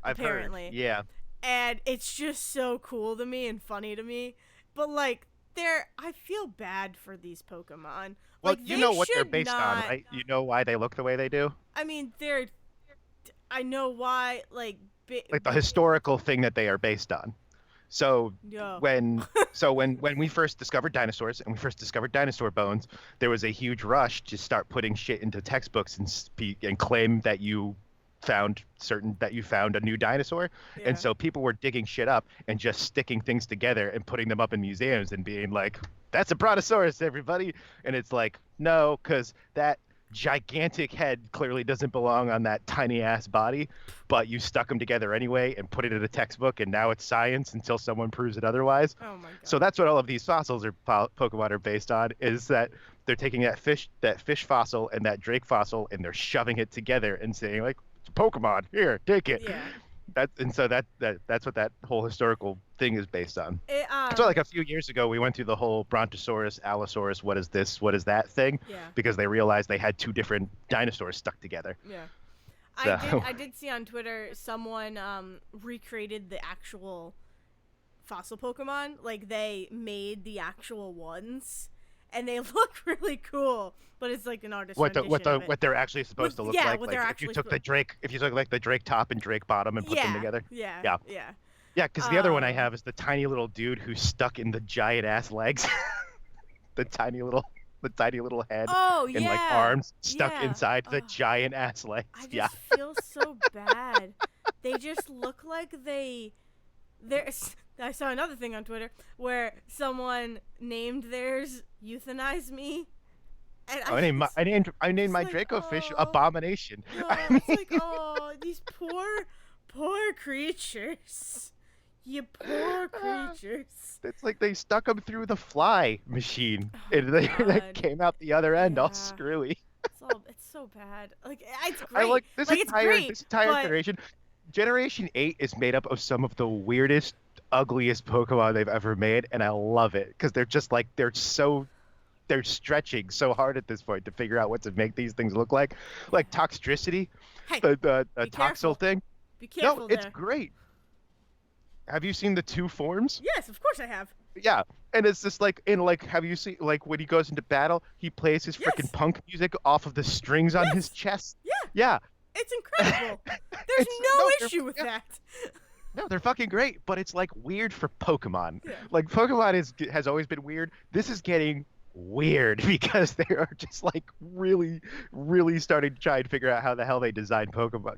Speaker 1: I've heard.
Speaker 2: apparently,
Speaker 1: Yeah.
Speaker 2: and it's just so cool to me and funny to me. But like, I feel bad for these Pokemon.
Speaker 1: Well,
Speaker 2: Like
Speaker 1: you
Speaker 2: they
Speaker 1: know what they're
Speaker 2: should
Speaker 1: based on,
Speaker 2: not.
Speaker 1: right? You know why they look the way they do?
Speaker 2: I mean, I know why. Like,
Speaker 1: Like the historical thing that they are based on. So
Speaker 2: no.
Speaker 1: when we first discovered dinosaurs and we first discovered dinosaur bones, there was a huge rush to start putting shit into textbooks and speak and claim that you found a new dinosaur. And
Speaker 2: Yeah.
Speaker 1: so people were digging shit up and just sticking things together and putting them up in museums and being like, that's a brontosaurus, everybody. And it's like, no, because gigantic head clearly doesn't belong on that tiny ass body, but you stuck them together anyway and put it in a textbook, and now it's science until someone proves it otherwise.
Speaker 2: Oh my
Speaker 1: So
Speaker 2: god.
Speaker 1: that's what all of these fossils are Pokemon are based on, is that they're taking that fish fossil and that Drake fossil, and they're shoving it together and saying like, Pokemon, here, take it.
Speaker 2: Yeah.
Speaker 1: That's what that whole historical thing is based on.
Speaker 2: It
Speaker 1: So like a few years ago, we went through the whole Brontosaurus, Allosaurus, what is this, what is that thing,
Speaker 2: yeah.
Speaker 1: because they realized they had two different dinosaurs stuck together.
Speaker 2: Yeah.
Speaker 1: So
Speaker 2: I did see on Twitter someone recreated the actual fossil Pokemon. Like they made the actual ones and they look really cool, but it's like an artist rendition of it.
Speaker 1: what they're actually supposed to look
Speaker 2: Yeah,
Speaker 1: like.
Speaker 2: what
Speaker 1: Like
Speaker 2: they're
Speaker 1: if you
Speaker 2: actually
Speaker 1: took the Drake, if you took like the Drake top and Drake bottom and put them
Speaker 2: Yeah.
Speaker 1: together.
Speaker 2: Yeah.
Speaker 1: Yeah.
Speaker 2: Yeah.
Speaker 1: Yeah, because the other one I
Speaker 2: Um
Speaker 1: have is the tiny little dude who's stuck in the giant ass legs. the tiny little the tiny little head
Speaker 2: Oh
Speaker 1: and like
Speaker 2: yeah.
Speaker 1: arms stuck
Speaker 2: Yeah.
Speaker 1: inside the
Speaker 2: Ugh.
Speaker 1: giant ass legs.
Speaker 2: I
Speaker 1: Yeah.
Speaker 2: just feel so bad. They just look like there's I saw another thing on Twitter where someone named theirs "Euthanize Me," and
Speaker 1: I named my
Speaker 2: like,
Speaker 1: Draco fish
Speaker 2: oh,
Speaker 1: Abomination.
Speaker 2: no,
Speaker 1: I
Speaker 2: it's
Speaker 1: mean,
Speaker 2: like, oh, these poor creatures, you poor creatures.
Speaker 1: it's like they stuck him through the fly machine,
Speaker 2: Oh
Speaker 1: and they
Speaker 2: God,
Speaker 1: came out the other end all
Speaker 2: yeah,
Speaker 1: screwy.
Speaker 2: it's so bad. Like it's
Speaker 1: I
Speaker 2: great,
Speaker 1: like this
Speaker 2: like it's
Speaker 1: entire
Speaker 2: great,
Speaker 1: this entire
Speaker 2: but
Speaker 1: generation. Generation 8 is made up of some of the weirdest, ugliest Pokemon they've ever made, and I love it because they're just like they're stretching so hard at this point to figure out what to make these things look like Toxtricity,
Speaker 2: hey,
Speaker 1: the
Speaker 2: be
Speaker 1: Toxel
Speaker 2: careful,
Speaker 1: thing.
Speaker 2: be
Speaker 1: No,
Speaker 2: careful
Speaker 1: it's
Speaker 2: there.
Speaker 1: great. Have you seen the two forms?
Speaker 2: Yes, of course I have.
Speaker 1: Yeah, and it's just like in like have you seen like when he goes into battle, he plays his freaking
Speaker 2: Yes,
Speaker 1: punk music off of the strings on his
Speaker 2: yes,
Speaker 1: chest.
Speaker 2: yeah.
Speaker 1: Yeah,
Speaker 2: It's incredible. There's
Speaker 1: it's
Speaker 2: no
Speaker 1: no,
Speaker 2: issue with
Speaker 1: yeah,
Speaker 2: that.
Speaker 1: no, they're fucking great, but it's like weird for Pokemon.
Speaker 2: Yeah.
Speaker 1: Like Pokemon has always been weird. This is getting weird because they are just like really, really starting to try and figure out how the hell they design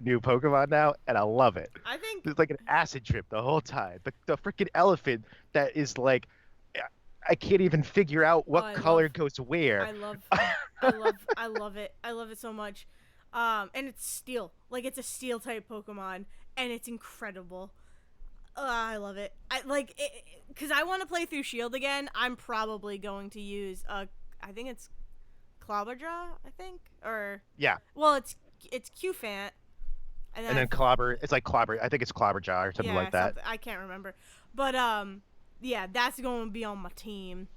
Speaker 1: new Pokemon now, and I love it.
Speaker 2: I think.
Speaker 1: It's like an acid trip the whole time. The freaking elephant that is like, I can't even figure out
Speaker 2: Oh,
Speaker 1: what color goes where.
Speaker 2: I love, I love it. I love it so much. And it's steel. Like it's a steel type Pokemon, and it's incredible. I love it. I like it because I want to play through Shield again. I'm probably going to use I think it's Clobberjaw. I think or
Speaker 1: Yeah,
Speaker 2: well, it's Qfant, and then
Speaker 1: and then Clobber. It's like Clobber. I think it's Clobberjaw or something
Speaker 2: yeah,
Speaker 1: like that.
Speaker 2: something I can't remember, but yeah, that's going to be on my team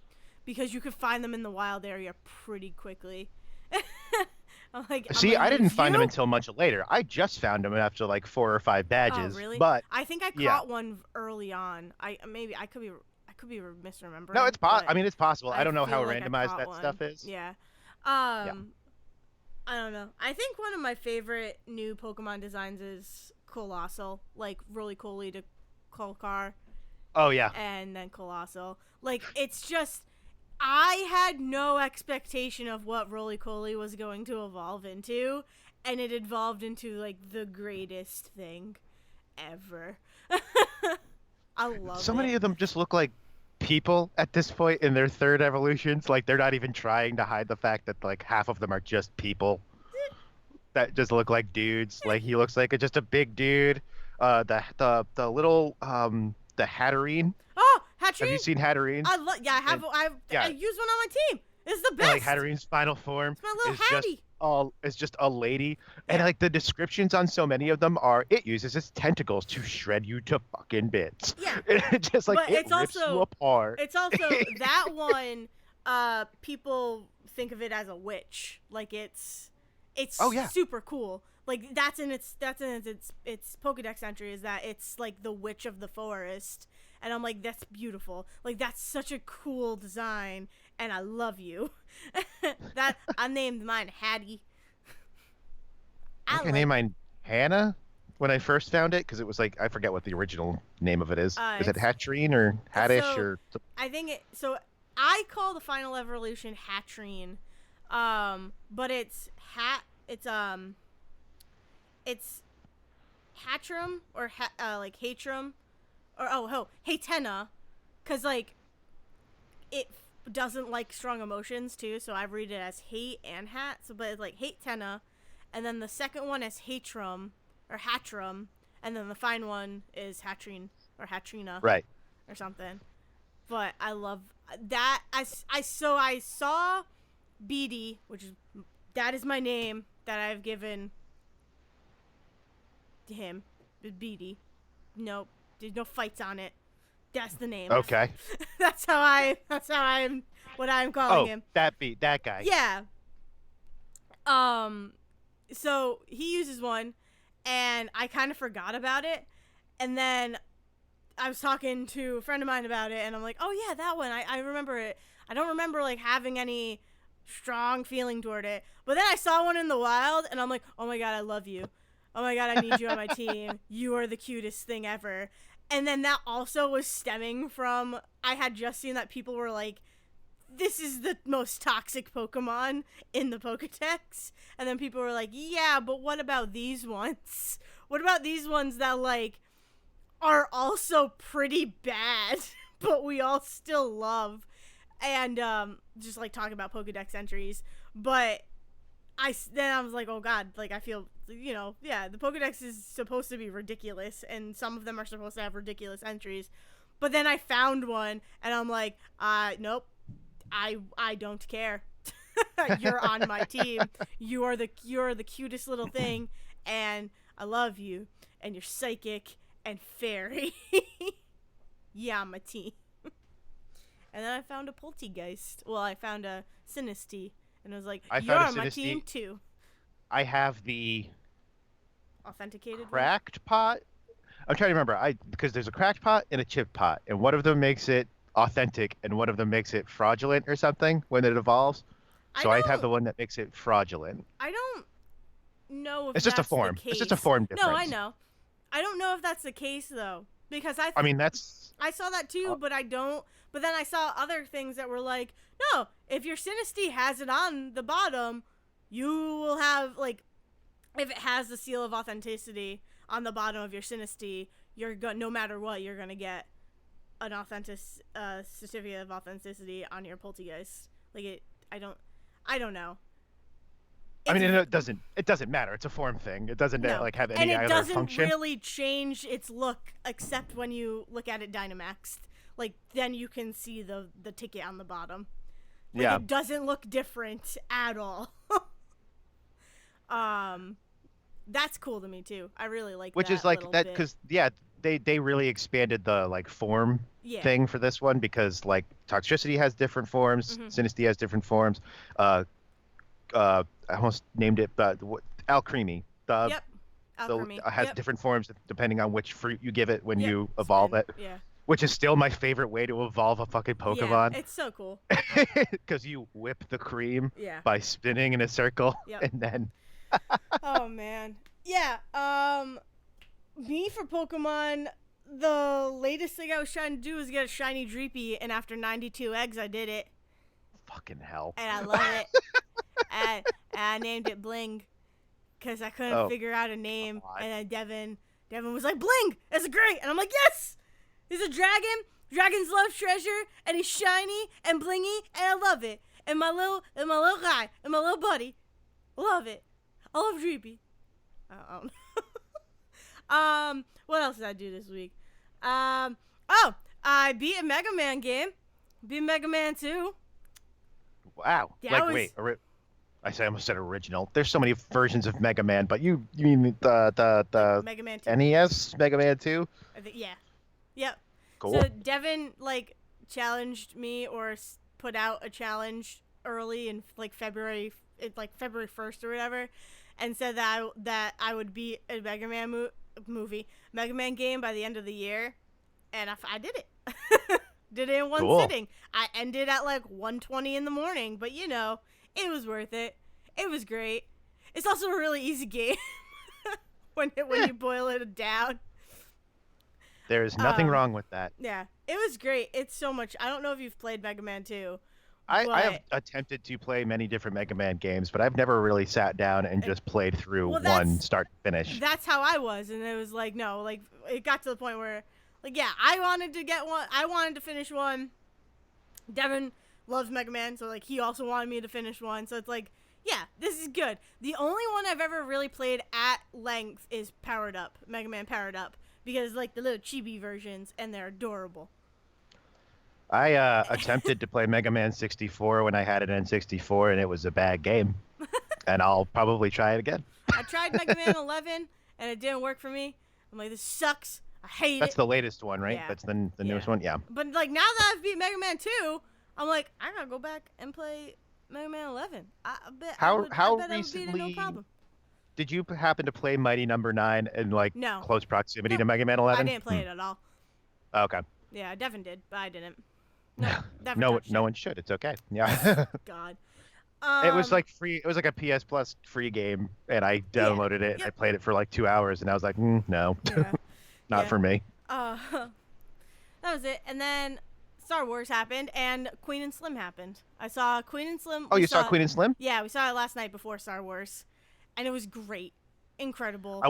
Speaker 2: because you could find them in the wild area pretty quickly. I'm
Speaker 1: See,
Speaker 2: gonna
Speaker 1: I didn't
Speaker 2: use
Speaker 1: find them
Speaker 2: you.
Speaker 1: until much later. I just found them after like 4 or 5
Speaker 2: Oh,
Speaker 1: badges.
Speaker 2: really?
Speaker 1: But
Speaker 2: I think I
Speaker 1: yeah,
Speaker 2: caught one early on. I could be
Speaker 1: no,
Speaker 2: misremembering,
Speaker 1: I
Speaker 2: but
Speaker 1: mean, it's possible. I
Speaker 2: I
Speaker 1: don't know how
Speaker 2: feel like I
Speaker 1: randomized
Speaker 2: caught
Speaker 1: that
Speaker 2: one.
Speaker 1: stuff is.
Speaker 2: Yeah.
Speaker 1: Yeah.
Speaker 2: I don't know. I think one of my favorite new Pokemon designs is Colossal, like really coolly to Kolkar
Speaker 1: Oh yeah.
Speaker 2: and then Colossal. Like it's just I had no expectation of what Roly Coly was going to evolve into, and it evolved into like the greatest thing ever. I love
Speaker 1: So
Speaker 2: it.
Speaker 1: many of them just look like people at this point in their third evolutions. Like they're not even trying to hide the fact that like half of them are just people that just look like dudes. Like he looks like just a big dude. The little the Hatterene.
Speaker 2: Oh,
Speaker 1: Have you
Speaker 2: Hatchet!
Speaker 1: seen Hatterene?
Speaker 2: Yeah,
Speaker 1: And
Speaker 2: I
Speaker 1: yeah,
Speaker 2: use one on my team. It's the
Speaker 1: and like
Speaker 2: best.
Speaker 1: Hatterene's final form
Speaker 2: It's my little
Speaker 1: is just
Speaker 2: Hattie.
Speaker 1: a lady, and
Speaker 2: Yeah.
Speaker 1: like the descriptions on so many of them are it uses its tentacles to shred you to fucking bits.
Speaker 2: Yeah.
Speaker 1: And it's just like
Speaker 2: But
Speaker 1: it rips you apart.
Speaker 2: it's also that one people think of it as a witch. Like it's
Speaker 1: Oh yeah.
Speaker 2: super cool. Like that's in its Pokédex entry is that it's like the witch of the forest. And I'm like, that's beautiful. Like that's such a cool design, and I love you. That I named mine Hattie.
Speaker 1: I
Speaker 2: I
Speaker 1: think I
Speaker 2: like
Speaker 1: named mine Hannah when I first found it because it was like I forget what the original name of it is. Is it
Speaker 2: it's
Speaker 1: Hatcherene or Haddish
Speaker 2: so
Speaker 1: or
Speaker 2: I think I call the final evolution Hatrine. But it's Hatchrum or like Hatrum or Hatena, cuz like it doesn't like strong emotions too, so I read it as hate and hat. So, but it's like hate tenna, and then the second one is hatrum or hatrum, and then the fine one is hatrine or hatrina
Speaker 1: Right.
Speaker 2: or something. But I love that. I saw BD, which is that is my name that I've given to him. BD. Nope, there's no fights on it. That's the name.
Speaker 1: Okay.
Speaker 2: That's how I'm what I'm calling
Speaker 1: Oh,
Speaker 2: him.
Speaker 1: that guy.
Speaker 2: Yeah. So he uses one, and I kind of forgot about it, and then I was talking to a friend of mine about it, and I'm like, oh yeah, that one. I remember it. I don't remember like having any strong feeling toward it, but then I saw one in the wild, and I'm like, oh my god, I love you. Oh my god, I need you on my team. You are the cutest thing ever. And then that also was stemming from I had just seen that people were like, this is the most toxic Pokemon in the Pokedex. And then people were like, yeah, but what about these ones? What about these ones that like are also pretty bad, but we all still love? And just like talking about Pokedex entries. But then I was like, oh god, like I feel, yeah, the Pokedex is supposed to be ridiculous, and some of them are supposed to have ridiculous entries. But then I found one, and I'm like, nope, I don't care. You're on my team. You're the cutest little thing, and I love you, and you're psychic and fairy. Yeah, my team. And then I found a Poltegeist. Well, I found a Sinistea. And I was like, you're on my team too.
Speaker 1: I have the
Speaker 2: authenticated
Speaker 1: cracked pot. I'm trying to remember. Because there's a cracked pot and a chipped pot, and one of them makes it authentic, and one of them makes it fraudulent or something when it evolves. So I have the one that makes it fraudulent.
Speaker 2: I don't know if
Speaker 1: it's just
Speaker 2: that's
Speaker 1: a form.
Speaker 2: The case.
Speaker 1: It's just a form difference.
Speaker 2: No, I know. I don't know if that's the case though, because I saw that too, but I don't. But then I saw other things that were like, no, if your Sinistea has it on the bottom, you will have, like, if it has the seal of authenticity on the bottom of your Sinistea, no matter what, you're going to get an authentic certificate of authenticity on your Poltegeist. Like, I don't know.
Speaker 1: It doesn't matter. It's a form thing. It doesn't like have any other function.
Speaker 2: And it doesn't really change its look except when you look at it Dynamaxed. Like, then you can see the ticket on the bottom. Like,
Speaker 1: yeah.
Speaker 2: It doesn't look different at all. That's cool to me, too. I really like that.
Speaker 1: Which is like that, because, yeah, they really expanded the, like, form thing for this one, because, like, Toxtricity has different forms, Sinistea has different forms. I almost named it, but Alcremie.
Speaker 2: Yep. Alcremie.
Speaker 1: Has different forms depending on which fruit you give it when you evolve it.
Speaker 2: Yeah.
Speaker 1: Which is still my favorite way to evolve a fucking Pokemon.
Speaker 2: Yeah, it's so cool.
Speaker 1: Because you whip the cream
Speaker 2: by
Speaker 1: spinning in a circle, and then...
Speaker 2: Oh, man. Yeah, me for Pokemon, the latest thing I was trying to do was get a shiny Dreepy, and after 92 eggs, I did it.
Speaker 1: Fucking hell.
Speaker 2: And I love it. and I named it Bling, because I couldn't figure out a name, and then Devin was like, Bling! That's great! And I'm like, yes! He's a dragon. Dragons love treasure, and he's shiny and blingy, and I love it. And my little guy and my little buddy, love it. I love Dreepy. I don't know. What else did I do this week? I beat a Mega Man game. Beat Mega Man 2.
Speaker 1: Wow. I almost said original. There's so many versions of Mega Man, but you mean the
Speaker 2: Mega Man 2.
Speaker 1: NES Mega Man 2?
Speaker 2: Yeah. Yep.
Speaker 1: Cool.
Speaker 2: So Devin challenged me or put out a challenge early in February 1st or whatever, and said that I would beat a Mega Man Mega Man game by the end of the year, and I did it. Did it in one sitting. I ended at 1:20 in the morning, but it was worth it. It was great. It's also a really easy game when you boil it down.
Speaker 1: There is nothing wrong with that.
Speaker 2: Yeah, it was great. It's so much. I don't know if you've played Mega Man 2.
Speaker 1: I have attempted to play many different Mega Man games, but I've never really sat down and just played through one start to finish.
Speaker 2: That's how I was, and it was it got to the point where, I wanted to get one. I wanted to finish one. Devin loves Mega Man, so like he also wanted me to finish one. So it's like, yeah, this is good. The only one I've ever really played at length is Powered Up, Mega Man Powered Up, because like the little chibi versions and they're adorable.
Speaker 1: I attempted to play Mega Man 64 when I had an N64, and it was a bad game. And I'll probably try it again.
Speaker 2: I tried Mega Man 11 and it didn't work for me. I'm like, this sucks. I hate
Speaker 1: That's
Speaker 2: it.
Speaker 1: the latest one, right?
Speaker 2: Yeah.
Speaker 1: That's the newest one. Yeah.
Speaker 2: But like now that I've beat Mega Man 2, I'm like, I gotta go back and play Mega Man 11. I bet I
Speaker 1: How
Speaker 2: would. I
Speaker 1: how
Speaker 2: bet I would beat it no
Speaker 1: recently
Speaker 2: problem.
Speaker 1: did you happen to play Mighty Number Nine in like
Speaker 2: No,
Speaker 1: close proximity
Speaker 2: nope.
Speaker 1: to Mega Man
Speaker 2: I
Speaker 1: 11?
Speaker 2: didn't play it at all.
Speaker 1: Okay.
Speaker 2: Yeah, Devin did, but I didn't. No, never
Speaker 1: No,
Speaker 2: touched
Speaker 1: no
Speaker 2: it.
Speaker 1: one should. It's okay. Yeah.
Speaker 2: God.
Speaker 1: It was
Speaker 2: Um.
Speaker 1: like free. It was like a PS Plus free game, and I
Speaker 2: Yeah.
Speaker 1: downloaded it. And I
Speaker 2: Yep.
Speaker 1: played it for like 2 hours, and I was like, no,
Speaker 2: Yeah.
Speaker 1: not
Speaker 2: Yeah.
Speaker 1: for me.
Speaker 2: That was it. And then Star Wars happened, and Queen and Slim happened. I saw Queen and Slim.
Speaker 1: Oh,
Speaker 2: We
Speaker 1: you saw Queen and Slim?
Speaker 2: Yeah, we saw it last night before Star Wars, and it was great, incredible.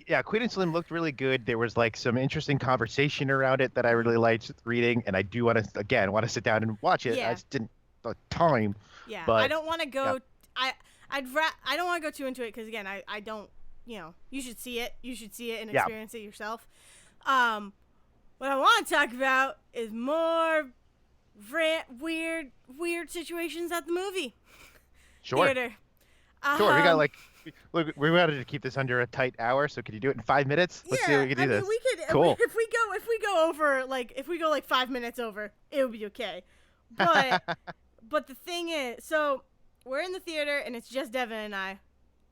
Speaker 1: Yeah, Queen and Slim looked really good. There was like some interesting conversation around it that I really liked reading, and I do want to sit down and watch it.
Speaker 2: Yeah.
Speaker 1: I just didn't the time.
Speaker 2: Yeah,
Speaker 1: But
Speaker 2: I don't want to go.
Speaker 1: yeah.
Speaker 2: I don't want to go too into it because again, I don't. You know, you should see it. You should see it and
Speaker 1: Yeah.
Speaker 2: experience it yourself. What I want to talk about is more weird situations at the movie
Speaker 1: Sure,
Speaker 2: theater.
Speaker 1: sure. We got
Speaker 2: Um,
Speaker 1: like we wanted to keep this under a tight hour, so could you do it in 5 minutes? Let's see if we can do
Speaker 2: I
Speaker 1: this.
Speaker 2: mean, we could.
Speaker 1: Cool.
Speaker 2: If we go over if we go like 5 minutes over, it would be okay. But but the thing is, so we're in the theater and it's just Devin and I,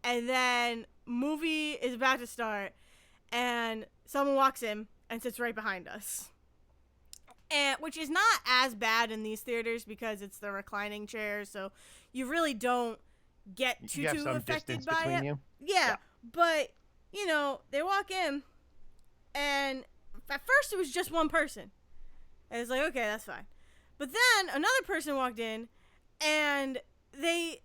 Speaker 2: and then movie is about to start, and someone walks in and sits right behind us. And which is not as bad in these theaters because it's the reclining chairs, so you really don't get
Speaker 1: You have
Speaker 2: too
Speaker 1: some
Speaker 2: affected
Speaker 1: distance
Speaker 2: by
Speaker 1: between
Speaker 2: it.
Speaker 1: you.
Speaker 2: Yeah, but you know, they walk in, and at first it was just one person. And it's like, okay, that's fine. But then another person walked in, and they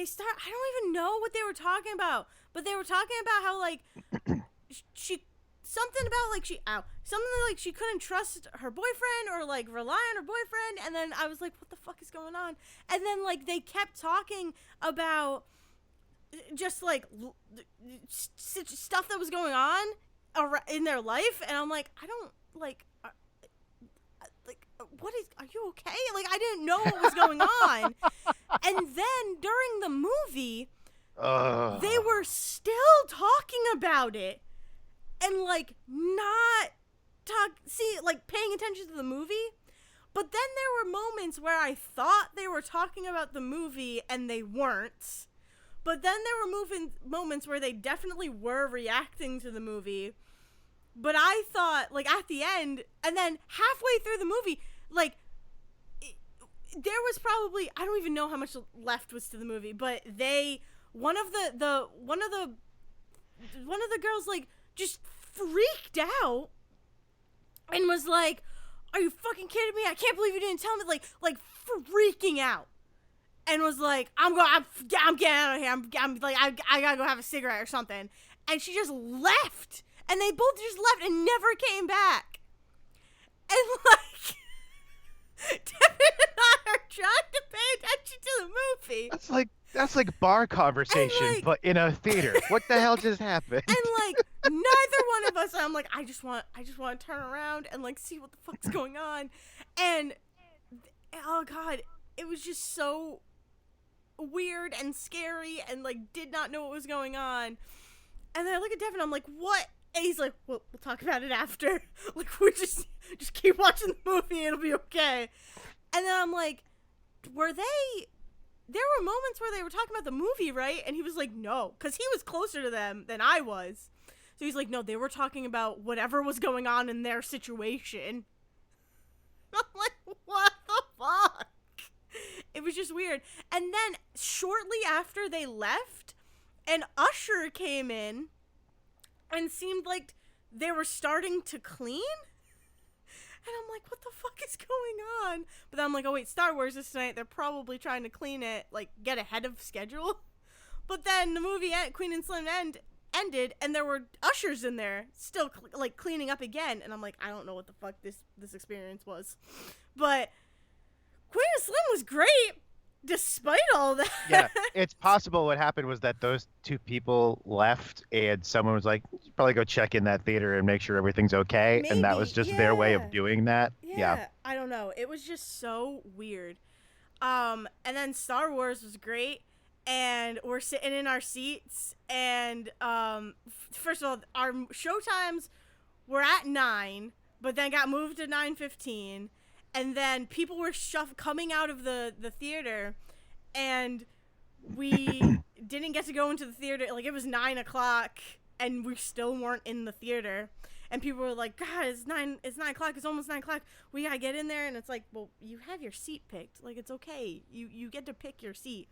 Speaker 2: start. I don't even know what they were talking about, but they were talking about how like she something about like something like she couldn't trust her boyfriend or like rely on her boyfriend. And then I was like, what the fuck is going on? And then like they kept talking about just like stuff that was going on in their life, and I'm like, I don't like what is, are you okay? Like I didn't know what was going on. And then during the movie they were still talking about it and like not paying attention to the movie. But then there were moments where I thought they were talking about the movie and they weren't. But then there were moments where they definitely were reacting to the movie. But I thought, like, at the end, and then halfway through the movie, like, there was probably, I don't even know how much left was to the movie, but one of the girls, like, just freaked out and was like, are you fucking kidding me? I can't believe you didn't tell me, like freaking out. And was like, I'm getting out of here. I'm like, I gotta go have a cigarette or something. And she just left. And they both just left and never came back. And like, Devin and I are trying to pay attention to the movie.
Speaker 1: That's like bar conversation,
Speaker 2: like,
Speaker 1: but in a theater. What the hell just happened?
Speaker 2: And like, neither one of us. I'm like, I just want to turn around and like see what the fuck's going on. And oh god, it was just so weird and scary, and like did not know what was going on. And then I look at Devin, I'm like, what? And he's like, well, we'll talk about it after. Like, we just keep watching the movie, it'll be okay. And then I'm like, there were moments where they were talking about the movie, right? And he was like, no, because he was closer to them than I was. So he's like, no, they were talking about whatever was going on in their situation. I'm like, what the fuck? It was just weird. And then shortly after they left, an usher came in and seemed like they were starting to clean. And I'm like, what the fuck is going on? But then I'm like, oh wait, Star Wars is tonight. They're probably trying to clean it, like get ahead of schedule. But then the movie Queen and Slim ended, and there were ushers in there still like cleaning up again. And I'm like, I don't know what the fuck this experience was. But Queen of Slim was great, despite all that.
Speaker 1: Yeah, it's possible what happened was that those two people left and someone was like, "You should probably go check in that theater and make sure everything's okay." And that was
Speaker 2: Maybe,
Speaker 1: just their way of
Speaker 2: yeah,
Speaker 1: doing that. Yeah.
Speaker 2: yeah. I don't know. It was just so weird. And then Star Wars was great, and we're sitting in our seats, and first of all, our show times were at 9, but then got moved to 9:15, and then people were coming out of the theater, and we didn't get to go into the theater. Like, it was 9 o'clock, and we still weren't in the theater. And people were like, "God, it's 9 o'clock. It's almost 9 o'clock. We gotta get in there." And it's like, well, you have your seat picked. Like, it's okay. You get to pick your seat.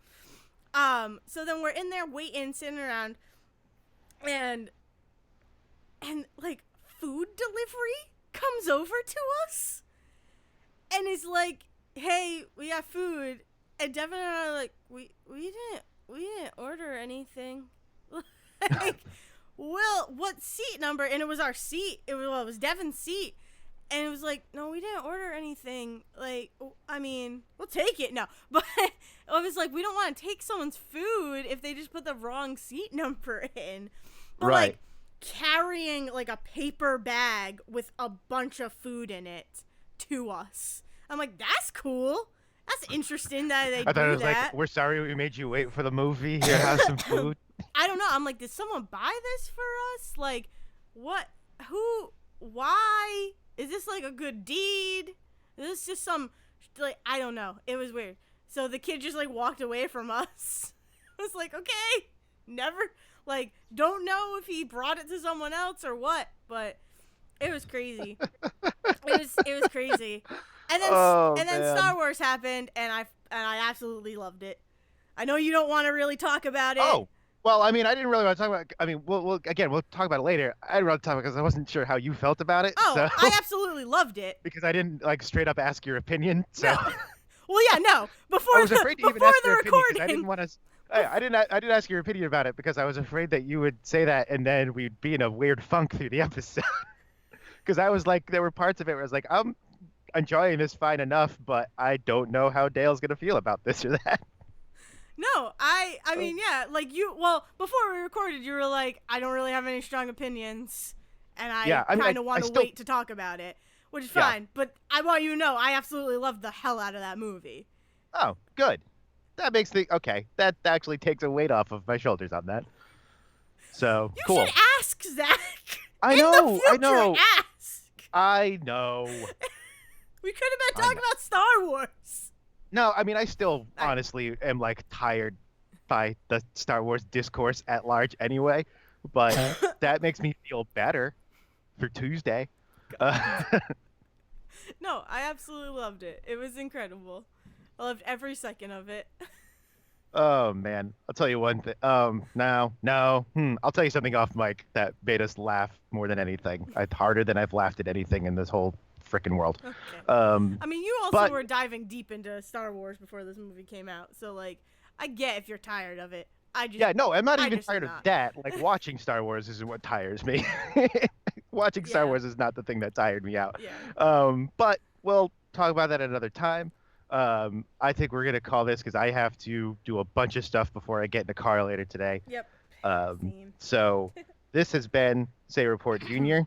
Speaker 2: So then we're in there waiting, sitting around, and like, food delivery comes over to us, and is like, "Hey, we got food." And Devin and I are like, we didn't order anything. Like, well, what seat number? And it was our seat. It was Devin's seat. And it was like, "No, we didn't order anything. Like, I mean, we'll take it." No. But I was like, we don't want to take someone's food if they just put the wrong seat number in. But,
Speaker 1: Right.
Speaker 2: like, carrying, like, a paper bag with a bunch of food in it to us. I'm like, that's cool. That's interesting that they
Speaker 1: I thought
Speaker 2: do
Speaker 1: it was
Speaker 2: that.
Speaker 1: like, "We're sorry we made you wait for the movie. Here, have some food."
Speaker 2: I don't know. I'm like, did someone buy this for us? Like, what? Who? Why? Is this like a good deed? Is this just some, like, I don't know. It was weird. So the kid just, like, walked away from us. I was like, okay, never, like, don't know if he brought it to someone else or what, but it was crazy. It was crazy. And then
Speaker 1: Oh,
Speaker 2: and then
Speaker 1: man.
Speaker 2: Star Wars happened, and I absolutely loved it. I know you don't want to really talk about it.
Speaker 1: Oh, well, I mean, I didn't really want to talk about. I mean, we'll talk about it later. I didn't want to talk about it because I wasn't sure how you felt about it.
Speaker 2: Oh,
Speaker 1: So
Speaker 2: I absolutely loved it.
Speaker 1: because I didn't like straight up ask your opinion. So
Speaker 2: No. Well, yeah, no. Before
Speaker 1: I was afraid to even
Speaker 2: before
Speaker 1: ask
Speaker 2: the
Speaker 1: your opinion because I
Speaker 2: recording.
Speaker 1: didn't want to. I didn't ask your opinion about it because I was afraid that you would say that and then we'd be in a weird funk through the episode. Because I was like, there were parts of it where I was like, I'm enjoying this fine enough, but I don't know how Dale's gonna feel about this or that.
Speaker 2: No, I mean, yeah, like, well, before we recorded, you were like, "I don't really have any strong opinions, and
Speaker 1: Yeah, I mean,
Speaker 2: kind of
Speaker 1: I
Speaker 2: want to
Speaker 1: still-
Speaker 2: wait to talk about it," which is
Speaker 1: Yeah.
Speaker 2: fine. But I want you to know, I absolutely loved the hell out of that movie.
Speaker 1: Oh, good. That makes the okay. That actually takes a weight off of my shoulders on that. So
Speaker 2: You
Speaker 1: cool.
Speaker 2: should ask Zach.
Speaker 1: I
Speaker 2: In
Speaker 1: know,
Speaker 2: the
Speaker 1: I
Speaker 2: future,
Speaker 1: know.
Speaker 2: Ask.
Speaker 1: I know.
Speaker 2: We could have been
Speaker 1: I
Speaker 2: talking
Speaker 1: know.
Speaker 2: about Star Wars.
Speaker 1: No, I mean, I still
Speaker 2: I-
Speaker 1: honestly am like tired by the Star Wars discourse at large anyway, but that makes me feel better for Tuesday.
Speaker 2: No, I absolutely loved it. It was incredible. I loved every second of it.
Speaker 1: Oh man, I'll tell you one thing. No. I'll tell you something off mic that made us laugh more than anything. It's harder than I've laughed at anything in this whole freaking world.
Speaker 2: Okay. I mean, you also
Speaker 1: but-
Speaker 2: were diving deep into Star Wars before this movie came out, so, like, I get if you're tired of it. I just
Speaker 1: Yeah, no, I'm not
Speaker 2: I
Speaker 1: even
Speaker 2: just am
Speaker 1: tired of
Speaker 2: not.
Speaker 1: that. Like watching Star Wars isn't what tires me. Watching Star
Speaker 2: Yeah.
Speaker 1: Wars is not the thing that tired me out.
Speaker 2: Yeah.
Speaker 1: But we'll talk about that another time. I think we're gonna call this because I have to do a bunch of stuff before I get in the car later today.
Speaker 2: Yep. Same.
Speaker 1: So this has been Say Report Junior,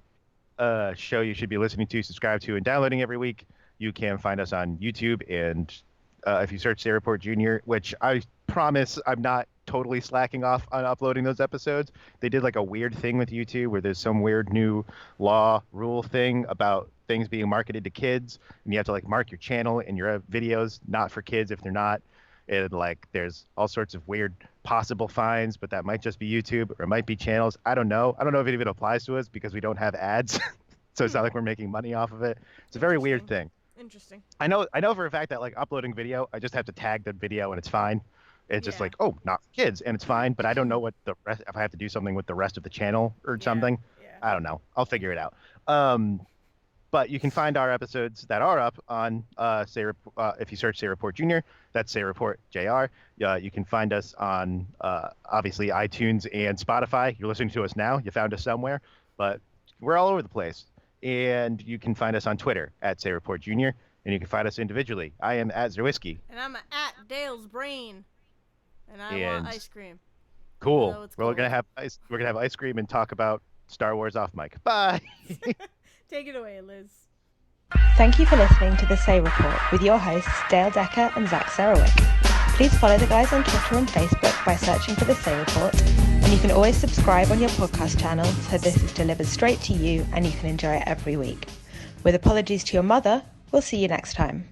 Speaker 1: a show you should be listening to, subscribe to, and downloading every week. You can find us on YouTube, and if you search Say Report Junior, which I promise I'm not totally slacking off on uploading those episodes. They did like a weird thing with YouTube where there's some weird new law rule thing about things being marketed to kids, and you have to like mark your channel and your videos not for kids if they're not. And like there's all sorts of weird possible fines, but that might just be YouTube or it might be channels. I don't know if it even applies to us because we don't have ads. So it's not like we're making money off of it. It's a very weird thing.
Speaker 2: Interesting.
Speaker 1: I know for a fact that like uploading video, I just have to tag the video and it's fine. It's just
Speaker 2: Yeah.
Speaker 1: like, oh, not for kids, and it's fine. But I don't know what the rest, if I have to do something with the rest of the channel or
Speaker 2: Yeah.
Speaker 1: something.
Speaker 2: Yeah.
Speaker 1: I don't know. I'll figure it out. But you can find our episodes that are up on if you search Say Report Junior, that's Say Report JR. You can find us on obviously iTunes and Spotify. You're listening to us now. You found us somewhere, but we're all over the place. And you can find us on Twitter at Say Report Junior. And you can find us individually. I am at Zerwisky.
Speaker 2: And I'm at Dale's Brain. And I want
Speaker 1: And
Speaker 2: ice cream. Even
Speaker 1: cool.
Speaker 2: though it's
Speaker 1: We're
Speaker 2: cold.
Speaker 1: gonna have ice cream and talk about Star Wars off mic. Bye.
Speaker 2: Take it away, Liz.
Speaker 3: Thank you for listening to The Say Report with your hosts Dayle Decker and Zack Sarowick. Please follow the guys on Twitter and Facebook by searching for The Say Report, and you can always subscribe on your podcast channel so this is delivered straight to you and you can enjoy it every week. With apologies to your mother, we'll see you next time.